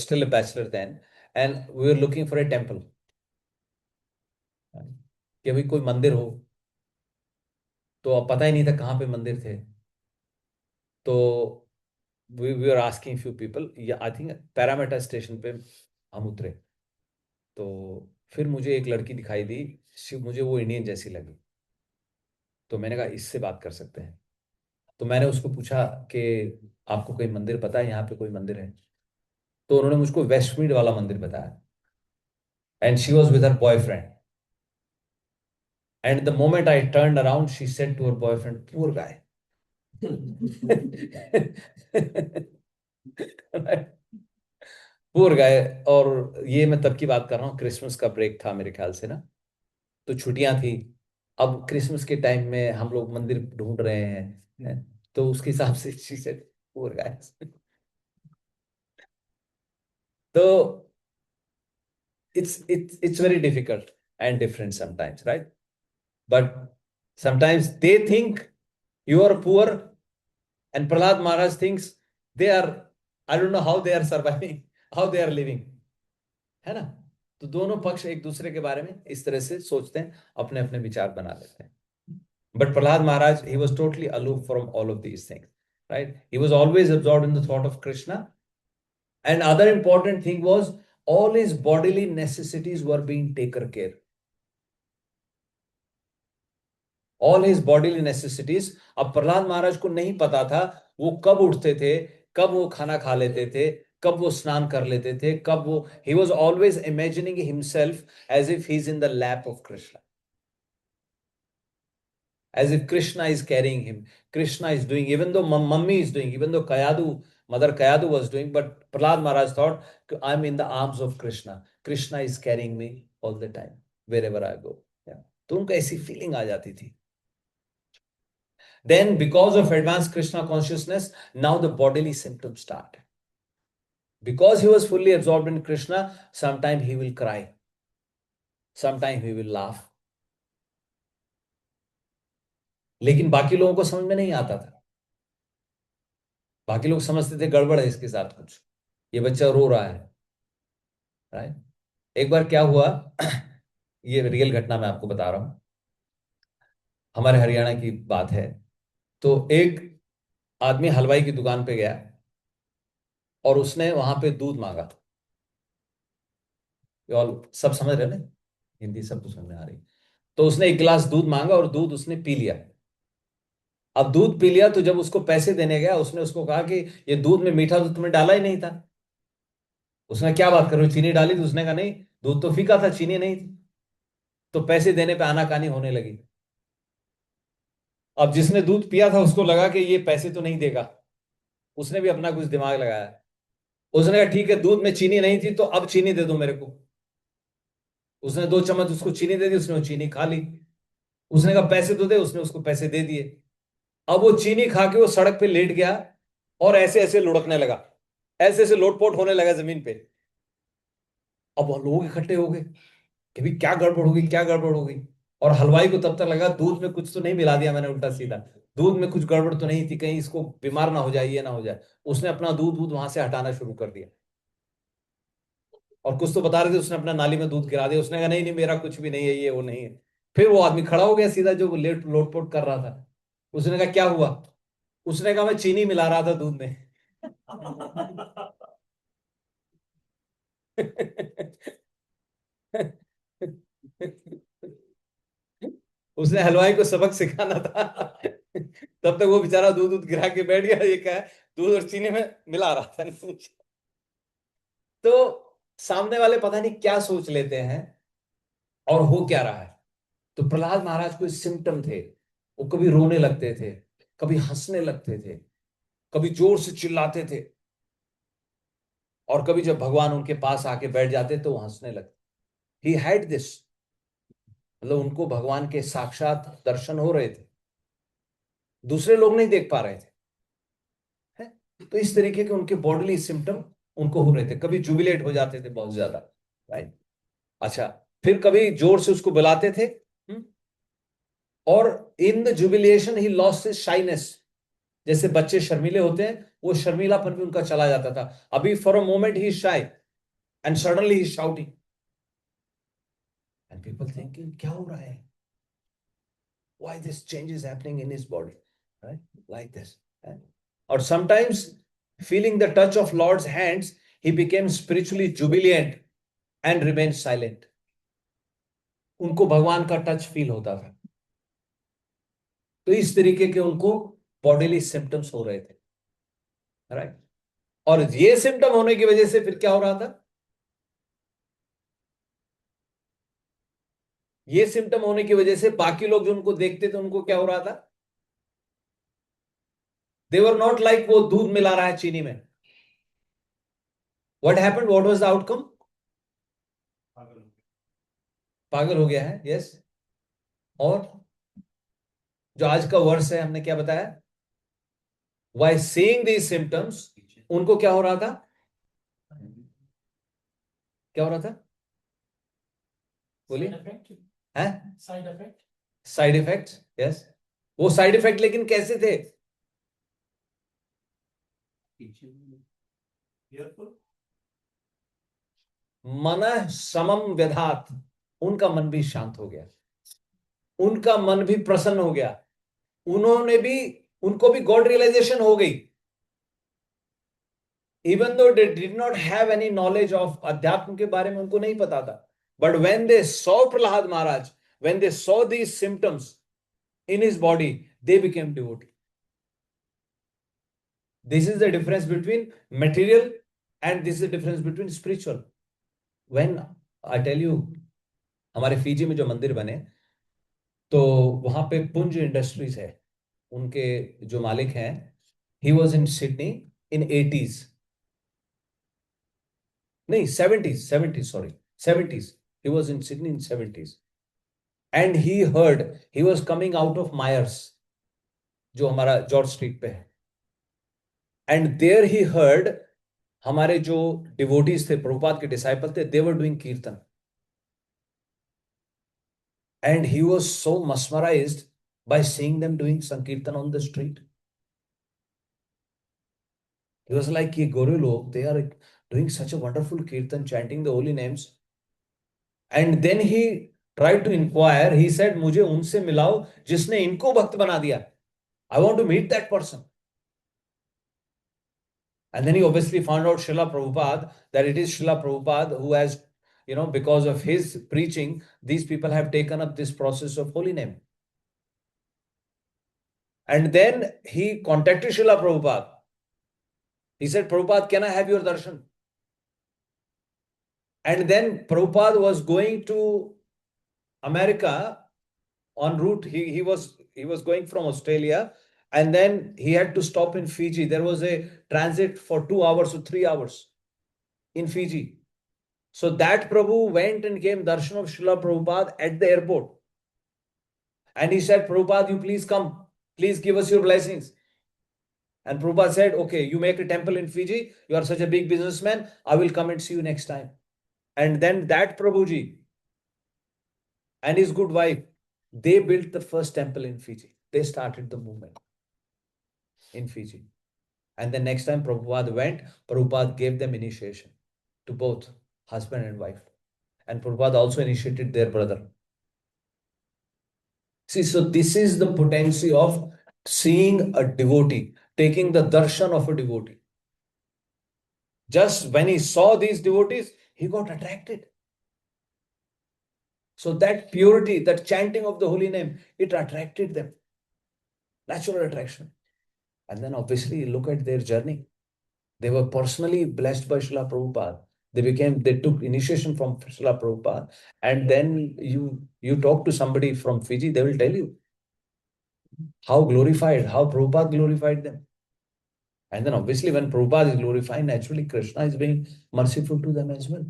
still a bachelor then, and we were looking for a temple. कि भाई कोई मंदिर हो, तो अब पता ही नहीं था कहाँ पे मंदिर थे. तो we were asking few people. Yeah, I think parameter station पे हम उतरे. तो फिर मुझे एक लड़की दिखाई दी, मुझे वो इंडियन जैसी लगी. तो मैंने कहा इससे बात कर सकते हैं। तो मैंने उसको पूछा कि आपको कोई मंदिर पता है, यहाँ पे कोई मंदिर है? तो उन्होंने मुझको वेस्टमीड वाला मंदिर बताया, and she was with her boyfriend, and the moment I turn around she said to her boyfriend, poor guy. Poor guy. और ये मैं तब की बात कर रहा हूँ, क्रिसमस का ब्रेक था मेरे ख्याल से ना, तो छुट्टियां थी। अब क्रिसमस के टाइम में हम लोग मंदिर ढूंढ रहे हैं, तो उसके हिसाब से शी सेड पुअर गाय। तो it's very difficult and different sometimes, right? But sometimes they think you are poor, and Prahlad Maharaj thinks they are, I don't know how they are surviving, how they are living, है ना? तो दोनों पक्ष एक दूसरे के बारे में इस तरह से सोचते हैं, अपने अपने विचार बना लेते हैं. But Prahlad Maharaj, he was totally aloof from all of these things, right? He was always absorbed in the thought of Krishna. And other important thing was all his bodily necessities were being taken care. All his bodily necessities. अब प्रहलाद महाराज को नहीं पता था वो कब उठते थे, कब वो खाना खा लेते थे, कब वो स्नान कर लेते थे, कब वो, he was always imagining himself as if he's in the lap of Krishna, as if Krishna is carrying him, Krishna is doing, even though mummy is doing, even though Kayadu, Mother Kayadu was doing, but Prahlad Maharaj thought, I'm in the arms of Krishna, Krishna is carrying me all the time wherever I go. Yeah. तो उनको ऐसी feeling आ जाती थी. Then because of advanced Krishna consciousness, now the bodily symptoms start. Because he was fully absorbed in Krishna, sometimes he will cry, sometimes he will laugh. लेकिन बाकी लोगों को समझ में नहीं आता था. बाकी लोग समझते थे गड़बड़ है इसके साथ कुछ, ये बच्चा रो रहा है, राइट? एक बार क्या हुआ, ये रियल घटना मैं आपको बता रहा हूं, हमारे हरियाणा की बात है. तो एक आदमी हलवाई की दुकान पे गया और उसने वहां पे दूध मांगा. और सब समझ रहे ना, हिंदी सब कुछ समझ में आ रही. तो उसने एक गिलास दूध मांगा और दूध उसने पी लिया. अब दूध पी लिया तो जब उसको पैसे देने गया, उसने उसको कहा कि ये दूध में मीठा तो तुमने डाला ही नहीं था. उसने क्या बात कर रहे हो, चीनी डाली थी? उसने कहा नहीं, दूध तो फीका था, चीनी नहीं थी. तो पैसे देने पे आनाकानी होने लगी. अब जिसने दूध पिया था उसको लगा कि ये पैसे तो नहीं देगा, उसने भी अपना कुछ दिमाग लगाया. उसने कहा ठीक है, दूध में चीनी नहीं थी तो अब चीनी दे दो मेरे को. उसने 2 चम्मच उसको चीनी दे दी, उसने वो चीनी खा ली. उसने कहा पैसे तो दे, उसने उसको पैसे दे दिए. अब वो चीनी खा के वो सड़क पे लेट गया और ऐसे ऐसे लुढ़कने लगा, ऐसे ऐसे लोटपोट होने लगा जमीन पे. अब वो लोग इकट्ठे हो गए कि भाई क्या गड़बड़ होगी, क्या गड़बड़ होगी. और हलवाई को तब तक लगा दूध में कुछ तो नहीं मिला दिया मैंने उल्टा सीधा, दूध में कुछ गड़बड़ तो नहीं थी, कहीं इसको बीमार ना हो जाए, ये ना हो जाए. उसने अपना दूध दूध वहां से हटाना शुरू कर दिया. और कुछ तो बता रहे थे, उसने अपना नाली में दूध गिरा दिया. उसने कहा नहीं नहीं मेरा कुछ भी नहीं है, ये वो नहीं है. फिर वो आदमी खड़ा हो गया सीधा जो लेट लोटपोट कर रहा था. उसने कहा क्या हुआ? उसने कहा मैं चीनी मिला रहा था दूध में. उसने हलवाई को सबक सिखाना था. तब तक वो बेचारा दूध दूध गिरा के बैठ गया, ये क्या है, दूध और चीनी में मिला रहा था. तो सामने वाले पता नहीं क्या सोच लेते हैं और हो क्या रहा है. तो प्रहलाद महाराज कोई सिम्टम थे, वो कभी रोने लगते थे, कभी हंसने लगते थे, कभी जोर से चिल्लाते थे, और कभी जब भगवान उनके पास आके बैठ जाते तो वो हंसने लगते. ही हैड दिस, मतलब उनको भगवान के साक्षात दर्शन हो रहे थे, दूसरे लोग नहीं देख पा रहे थे. है? तो इस तरीके के उनके बॉडीली सिम्टम उनको हो रहे थे. कभी जुबिलेट हो जाते थे बहुत ज्यादा, राइट? अच्छा, फिर कभी जोर से उसको बुलाते थे, और in the jubilation he lost his shyness. जैसे बच्चे शर्मीले होते हैं, वो शर्मीलापन भी उनका चला जाता था. अभी for a moment he shy and suddenly he shouting, and people thinking क्या हो रहा है, why this change is happening in his body, right? Like this. और sometimes feeling the touch of Lord's hands he became spiritually jubilant and remain silent. उनको भगवान का touch feel होता था. तो इस तरीके के उनको बॉडीली सिम्टम्स हो रहे थे, राइट। और ये सिम्टम होने की वजह से फिर क्या हो रहा था, ये सिम्टम होने की वजह से बाकी लोग जो उनको देखते थे उनको क्या हो रहा था, दे वर नॉट लाइक वो दूध मिला रहा है चीनी में। What happened, what was the outcome, पागल हो गया है, यस। और जो आज का वर्ष है हमने क्या बताया, वाई सीइंग दीज सिम्टम्स, उनको क्या हो रहा था, क्या हो रहा था, बोलिए, हैं, Side effect. Side effect, yes. वो साइड इफेक्ट लेकिन कैसे थे, मन समम व्यधात, उनका मन भी शांत हो गया, उनका मन भी प्रसन्न हो गया, उन्होंने भी, उनको भी गॉड रियलाइजेशन हो गई, even though they did not have any knowledge of, अध्यात्म के बारे में उनको नहीं पता था, but when they saw Prahlad Maharaj, when they saw these symptoms in his body, they became devotee. This is the difference between material and this is the difference between spiritual. When I tell you, हमारे Fiji में जो मंदिर बने, तो वहां पे पुंज industries है, उनके जो मालिक हैं, he was in Sydney in 80s, नहीं 70s, sorry 70s, he was in Sydney in 70s, and he heard, he was coming out of Myers, जो हमारा जॉर्ज स्ट्रीट पे है, and there he heard, हमारे जो डिवोटीज थे, प्रभुपाद के disciple थे, they were doing कीर्तन, and he was so mesmerized by seeing them doing sankirtan on the street. He was like, ये गोरे लोग, they are doing such a wonderful kirtan, chanting the holy names. And then he tried to inquire, he said, मुझे उनसे मिलाओ जिसने इनको भक्त बना दिया, I want to meet that person. And then he obviously found out Srila Prabhupada, that it is Srila Prabhupada who has, because of his preaching, these people have taken up this process of holy name. And then he contacted Srila Prabhupada. He said, Prabhupada, can I have your darshan? And then Prabhupada was going to America en route. He was going from Australia, and then he had to stop in Fiji. There was a transit for 2 hours or 3 hours in Fiji. So that Prabhu went and gave darshan of Srila Prabhupada at the airport. And he said, Prabhupada, you please come. Please give us your blessings. And Prabhupada said, okay, you make a temple in Fiji. You are such a big businessman. I will come and see you next time. And then that Prabhuji and his good wife, they built the first temple in Fiji. They started the movement in Fiji. And the next time Prabhupada went, Prabhupada gave them initiation to both husband and wife. And Prabhupada also initiated their brother. See, so this is the potency of seeing a devotee, taking the darshan of a devotee. Just when he saw these devotees, he got attracted. So that purity, that chanting of the holy name, it attracted them. Natural attraction. And then obviously look at their journey. They were personally blessed by Srila Prabhupada. They took initiation from Srila Prabhupada. And then you talk to somebody from Fiji, they will tell you how Prabhupada glorified them. And then obviously when Prabhupada is glorified, naturally Krishna is being merciful to them as well.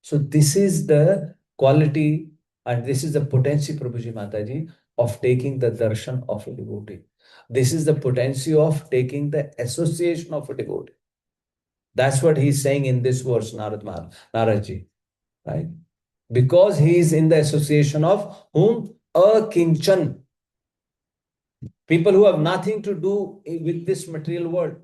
So this is the quality and this is the potency, Prabhuji Mataji, of taking the darshan of a devotee. This is the potency of taking the association of a devotee. That's what he's saying in this verse, Naradji, right? Because he is in the association of whom? A kinchan. People who have nothing to do with this material world.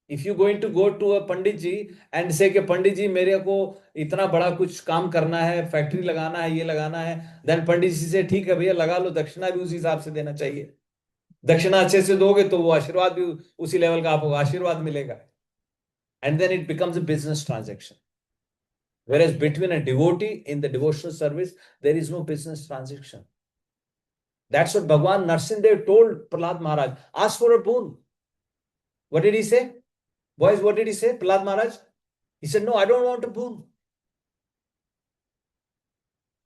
If you're going to go to a Pandit ji and say कि पंडित जी मेरे को इतना बड़ा कुछ काम करना है, factory लगाना है, ये लगाना है, then पंडित जी से ठीक है भैया लगा लो, दक्षिणा भी उसी हिसाब से देना चाहिए. दक्षिणा अच्छे से दोगे तो वो आशीर्वाद भी उसी लेवल का आपको आशीर्वाद मिलेगा. And then it becomes a business transaction. Whereas between a devotee in the devotional service, there is no business transaction. That's what Bhagwan Narsimdev told Prahlad Maharaj. Ask for a boon. What did he say? Boys, what did he say, Prahlad Maharaj? He said, no, I don't want a boon.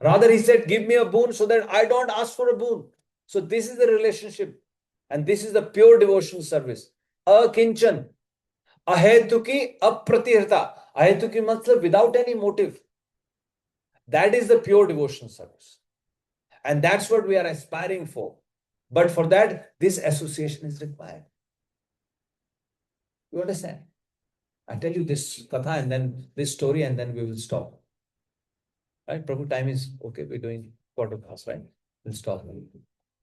Rather, he said, give me a boon so that I don't ask for a boon. So this is the relationship. And this is the pure devotional service. Akinchan. Ahetuki apratihata. Ahetuki matlab without any motive. That is the pure devotional service. And that's what we are aspiring for. But for that, this association is required. You understand? I tell you this katha and then this story and then we will stop. Right? Prabhu, time is okay. We're doing quarter past, right? We'll stop.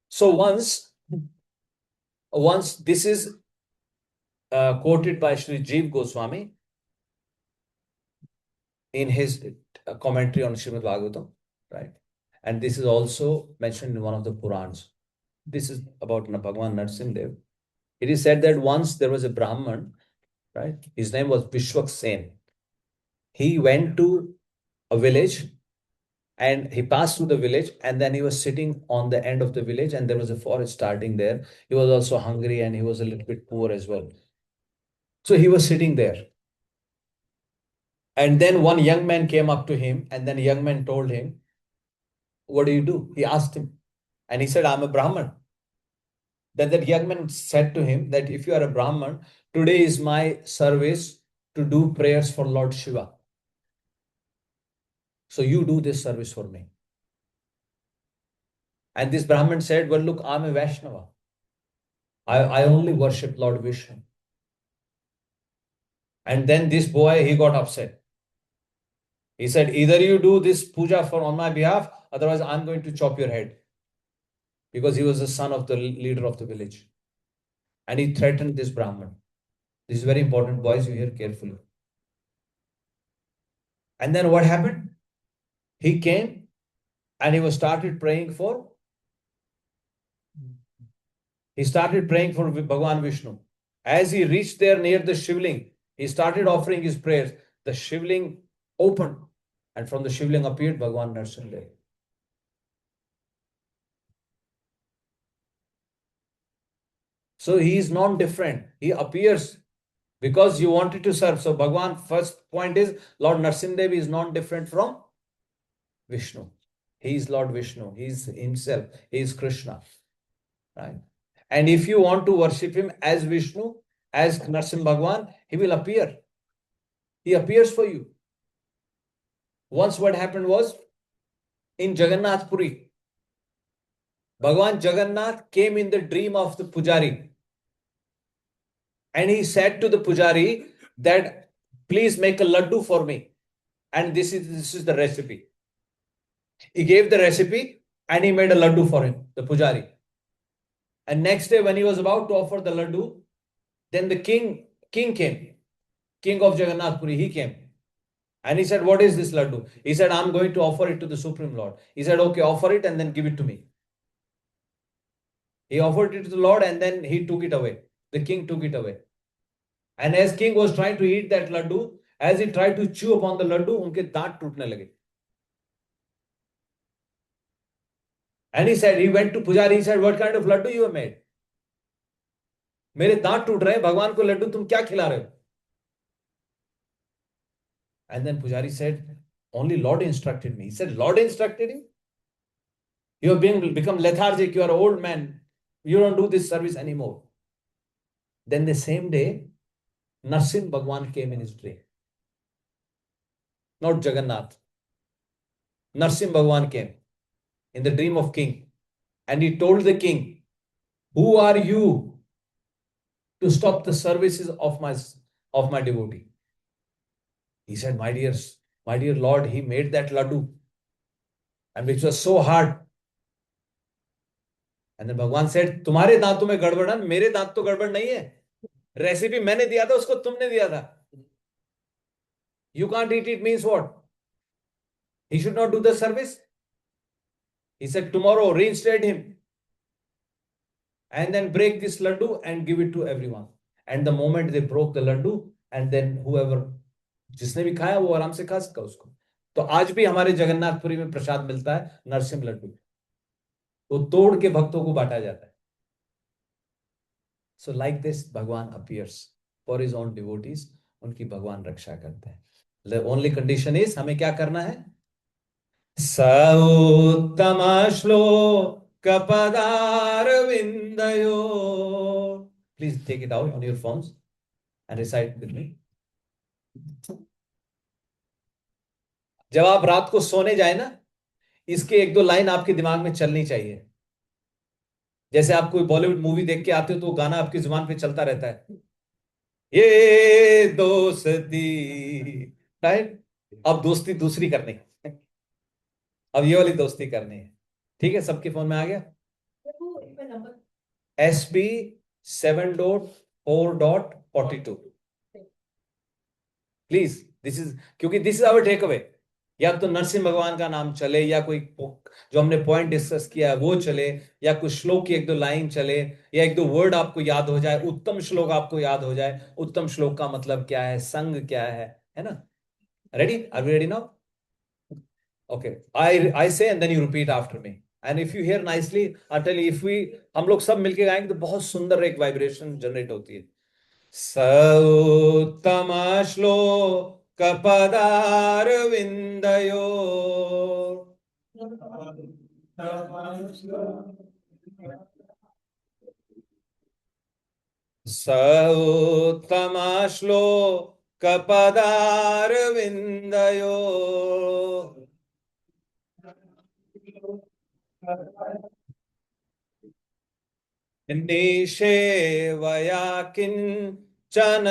So once this is quoted by Sri Jeev Goswami in his commentary on Srimad Bhagavatam, right? And this is also mentioned in one of the Purans. This is about Bhagwan Narsimdev. It is said that once there was a Brahman, right? His name was Vishwak Sen. He went to a village and he passed through the village and then he was sitting on the end of the village and there was a forest starting there. He was also hungry and he was a little bit poor as well. So he was sitting there. And then one young man came up to him and then a young man told him, what do? He asked him. And he said, I'm a Brahman. Then that young man said to him that if you are a Brahman, today is my service to do prayers for Lord Shiva. So you do this service for me. And this Brahman said, well, look, I'm a Vaishnava. I only worship Lord Vishnu. And then this boy, he got upset. He said, either you do this puja on my behalf, otherwise I'm going to chop your head. Because he was the son of the leader of the village. And he threatened this Brahman. This is very important, boys, you hear carefully. And then what happened? He came and he started praying for Bhagwan Vishnu. As he reached there near the Shivling, he started offering his prayers. The Shivling opened and from the Shivling appeared Bhagwan Narsimdev. So he is non-different. He appears because you wanted to serve. So Bhagwan, first point is Lord Narsimdev is non-different from Vishnu. He is Lord Vishnu. He is himself. He is Krishna. Right? And if you want to worship him as Vishnu, as Narsim Bhagwan, he will appear. He appears for you. Once what happened was in Jagannath Puri, Bhagwan Jagannath came in the dream of the Pujari. And he said to the Pujari that please make a laddu for me. And this is the recipe. He gave the recipe and he made a laddu for him, the Pujari. And next day when he was about to offer the laddu, then the king came. King of Jagannath Puri, he came. And he said, what is this laddu? He said, I'm going to offer it to the Supreme Lord. He said, okay, offer it and then give it to me. He offered it to the Lord and then he took it away. The king took it away. And as king was trying to eat that laddu, as he tried to chew upon the laddu, unke daant tootne lage. And he went to Pujari, he said, what kind of laddu you have made? मेरे दांत टूट रहे हैं, भगवान को लड्डू तुम क्या खिला रहे हो? And then Pujari said, only Lord instructed me. He said, Lord instructed you? You have become lethargic, you are an old man. You don't do this service anymore. Then the same day, Narsim Bhagwan came in his dream. Not Jagannath. Narsim Bhagwan came in the dream of king. And he told the king, who are you to stop the services of my devotee? He said, my dear Lord, he made that laddu, and which was so hard. And then Bhagwan said, तुम्हारे दांतों में गड़बड़ है, मेरे दांत तो गड़बड़ नहीं है. रेसिपी मैंने दिया था, उसको तुमने दिया था. You can't eat it means what? He should not do the service. He said, tomorrow reinstate him. And then break this laddu and give it to everyone. And the moment they broke the laddu, and then whoever, जिसने भी खाया वो आराम से खा सका उसको. तो आज भी हमारे जगन्नाथपुरी में प्रसाद मिलता है नरसिंह लड्डू. वो तोड़ के भक्तों को बांटा जाता है. So like this, भगवान appears for his own devotees. उनकी भगवान रक्षा करते हैं. The only condition is हमें क्या करना है? सौत्तम श्लोक पदारविंदयो. Please take it out on your phones and recite with me. जब आप रात को सोने जाए ना, इसके एक दो लाइन आपके दिमाग में चलनी चाहिए. जैसे आप कोई बॉलीवुड मूवी देख के आते हो तो गाना आपकी जुबान पे चलता रहता है, ये दोस्ती, राइट? अब दोस्ती दूसरी करनी है, अब ये वाली दोस्ती करनी है. ठीक है, सबके फोन में आ गया? SB 7.4.42. प्लीज, दिस इज, क्योंकि this is our takeaway. या तो नरसिंह भगवान का नाम चले, या कोई जो हमने पॉइंट डिस्कस किया है वो चले, या कुछ श्लोक की एक दो लाइन चले, या एक दो वर्ड आपको याद हो जाए, उत्तम श्लोक आपको याद हो जाए. उत्तम श्लोक का मतलब क्या है, संग क्या है ना? Ready? Are we ready now? Okay, I say and then you repeat after me. And if you hear nicely, I tell you, if we, हम लोग सब मिलके गाएंगे तो बहुत सुंदर एक वाइब्रेशन जनरेट होती है. सौत्तम श्लोक पदारविंदयो सौत्तम श्लोक पदारविंदयो निषेवया किंचन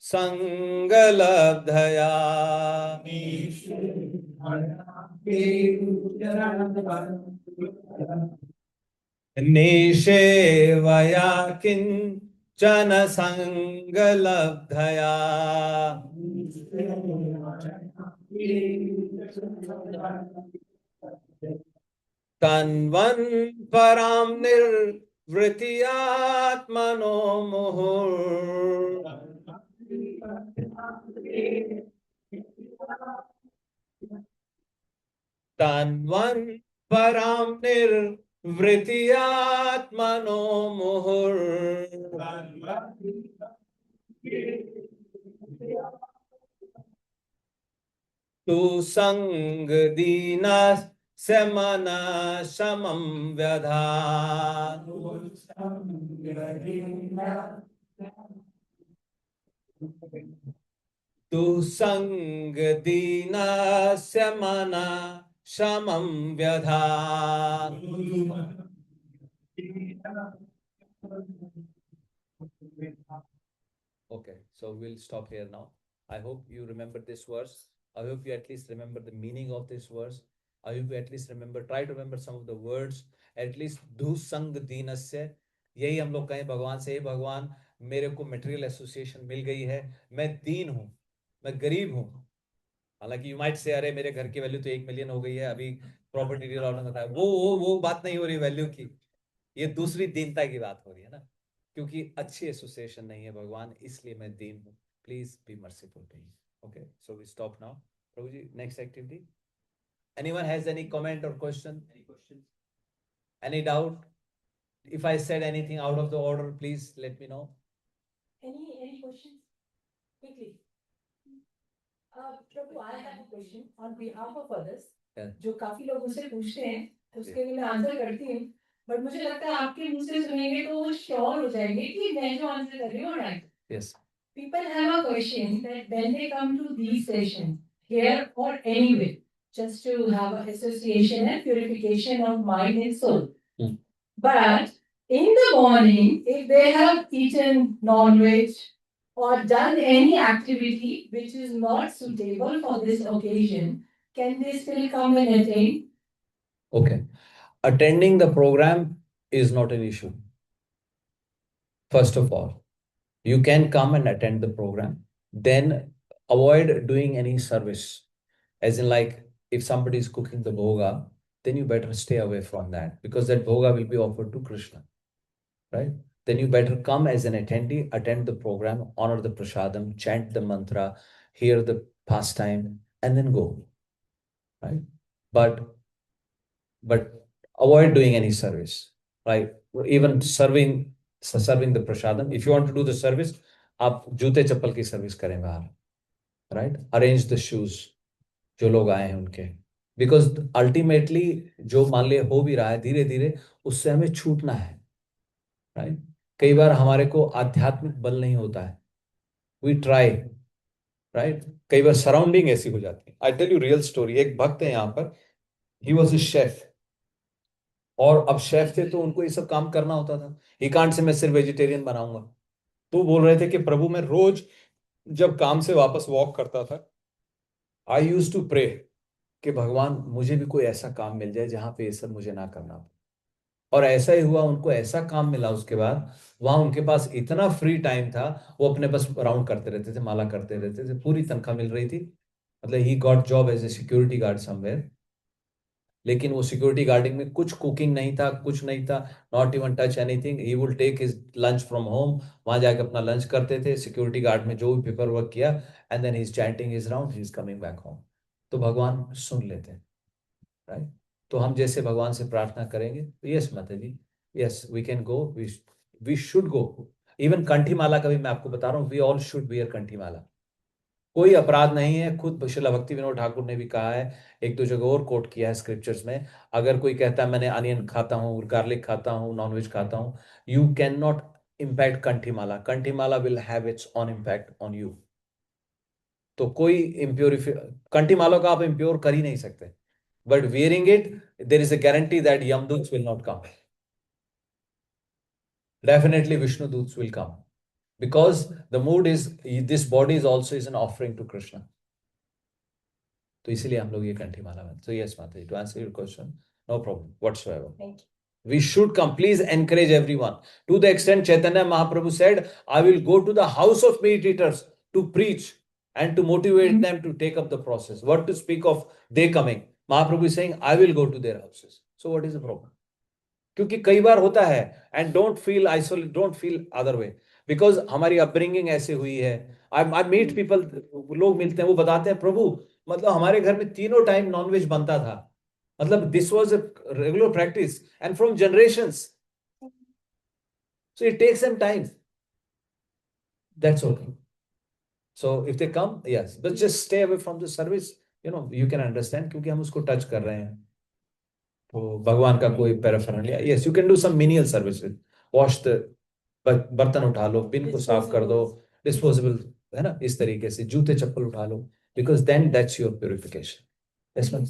संगलब्धया निषेवया किंचन संगलब्धया तन्वन् परां निर्वृत्यात्मनो मुहुः तन्वन् परां निर्वृत्यात्मनो मुहुः तु संग दीनः समना समं व्यधात् तु संग दीनस्य मना समं व्यधात्. Okay, so we'll stop here now. I hope you remember this verse. I hope you at least remember the meaning of this verse. I hope you at least remember, try to remember some of the words. At least धु संग दीनस्य. यही हम लोग कहें भगवान से, भगवान मेरे को मटेरियल एसोसिएशन मिल गई है, मैं दीन हूं, मैं गरीब हूं. हालांकि यू माइट से, अरे मेरे घर की वैल्यू तो 1 मिलियन हो गई है, अभी प्रॉपर्टी डील होता है, वो बात नहीं हो रही वैल्यू की. ये दूसरी दीनता की बात हो रही है ना, क्योंकि अच्छी एसोसिएशन नहीं है भगवान, इसलिए मैं दीन हूं. Please be merciful to me. Okay, so we stop now. Prabhu ji, next activity. Anyone has any comment or question? Any questions? Any doubt? If I said anything out of the order, please let me know. Any questions? Quickly. Prabhu, I have a question on behalf of others. Yeah. जो काफी लोग मुझसे पूछते हैं, उसके लिए मैं answer करती हूँ. बट मुझे लगता है आपके मुंह से सुनेंगे तो वो श्योर हो जाएंगे कि मैं जो आंसर कर रही हूँ right. Yes. People have a question that when they come to these sessions, here or anywhere, just to have an association and purification of mind and soul. But in the morning, if they have eaten non-veg or done any activity which is not suitable for this occasion, can they still come and attend? Okay. Attending the program is not an issue. First of all, you can come and attend the program. Then avoid doing any service. As in, like, if somebody is cooking the bhoga, then you better stay away from that, because that bhoga will be offered to Krishna, right? Then you better come as an attendee, attend the program, honor the prasadam, chant the mantra, hear the pastime, and then go, right? But avoid doing any service, right? Even serving the prasadam. If you want to do the service, आप जूते चप्पल की service करें बाहर, right? Arrange the shoes जो लोग आए हैं उनके, बिकॉज अल्टीमेटली जो मान लिया हो भी रहा है, धीरे धीरे उससे हमें छूटना है, राइट? कई बार हमारे को आध्यात्मिक बल नहीं होता है, वी ट्राई, राइट? कई बार सराउंडिंग ऐसी हो जाती है. I tell you real story. एक भक्त है यहाँ पर, ही वॉज अ शेफ, और अब शेफ थे तो उनको ये सब काम करना होता था. ही कांट से मैं सिर्फ वेजिटेरियन बनाऊंगा. तो बोल रहे थे कि प्रभु मैं रोज जब काम से वापस वॉक करता था, आई यूज टू प्रे कि भगवान मुझे भी कोई ऐसा काम मिल जाए जहां पे ये सब मुझे ना करना पड़े. और ऐसा ही हुआ, उनको ऐसा काम मिला. उसके बाद वहां उनके पास इतना फ्री टाइम था, वो अपने बस राउंड करते रहते थे, माला करते रहते थे, पूरी तनख्वाह मिल रही थी. मतलब he got job as a security guard somewhere. लेकिन वो सिक्योरिटी गार्डिंग में कुछ कुकिंग नहीं था, कुछ नहीं था, not even touch anything. He will take his lunch from home, वहां जाके अपना लंच करते थे, सिक्योरिटी गार्ड में जो भी पेपर वर्क किया, and then he is chanting his round, he is coming back home. तो भगवान सुन लेते हैं, राइट? तो हम जैसे भगवान से प्रार्थना करेंगे तो यस माता जी, yes we can go, we should go. Even कंठी माला का भी मैं आपको बता रहा हूँ, वी ऑल शुड वियर कंठी माला. कोई अपराध नहीं है. खुद श्रील भक्ति विनोद ठाकुर ने भी कहा है, एक दो जगह और कोट किया है स्क्रिप्चर्स में, अगर कोई कहता है मैंने अनियन खाता हूँ, गार्लिक खाता हूँ, नॉनवेज खाता हूँ, यू कैन नॉट इम्पैक्ट कंठी माला. कंठी माला will have its on impact on you. तो कोई इम्प्योरिफाई कंठी माला का आप इम्प्योर कर ही नहीं सकते. But wearing it, there is a guarantee that Yamduts will not come. Definitely Vishnu Doots will come. Because the mood is, this body is also is an offering to Krishna. तो इसीलिए हम लोग ये कंठी माला में. So yes, Mataji, to answer your question, no problem whatsoever. Thank you. We should come. Please encourage everyone. To the extent Chaitanya Mahaprabhu said, I will go to the house of meat eaters to preach and to motivate them to take up the process. What to speak of they coming? Mahaprabhu is saying, I will go to their houses. So what is the problem? क्योंकि कई बार होता है, and don't feel isolated, don't feel other way, because हमारी upbringing ऐसे हुई है. I meet people, लोग मिलते हैं, वो बताते हैं प्रभु मतलब हमारे घर में तीनों टाइम नॉनवेज बनता था. मतलब this was a regular practice and from generations. So it takes some time. That's okay. So if they come, yes, but just stay away from the service. You can understand क्योंकि हम उसको touch कर रहे हैं. तो भगवान का कोई पैराफेरनालिया, yes, you can do some menial services. Wash the बर्तन उठा लो, बिन को साफ कर दो, डिस्पोजेबल है ना, इस तरीके से जूते चप्पल उठा लो, because then that's your purification. Yes, ma'am.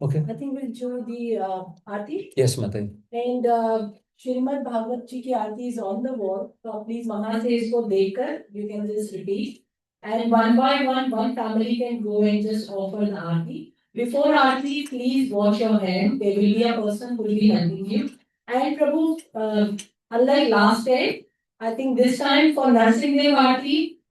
Okay. I think we'll do the Aarti. Yes, Mataji. And Srimad Bhagavad ji ki Aarti is on the wall. So please वहाँ से इसको देखकर you can just repeat. And one by one family can go and just offer the Aarti. Before Aarti, please wash your hand. There will be a person who will be helping you. And Prabhu, unlike last time, I think this time for Narsimha Aarti,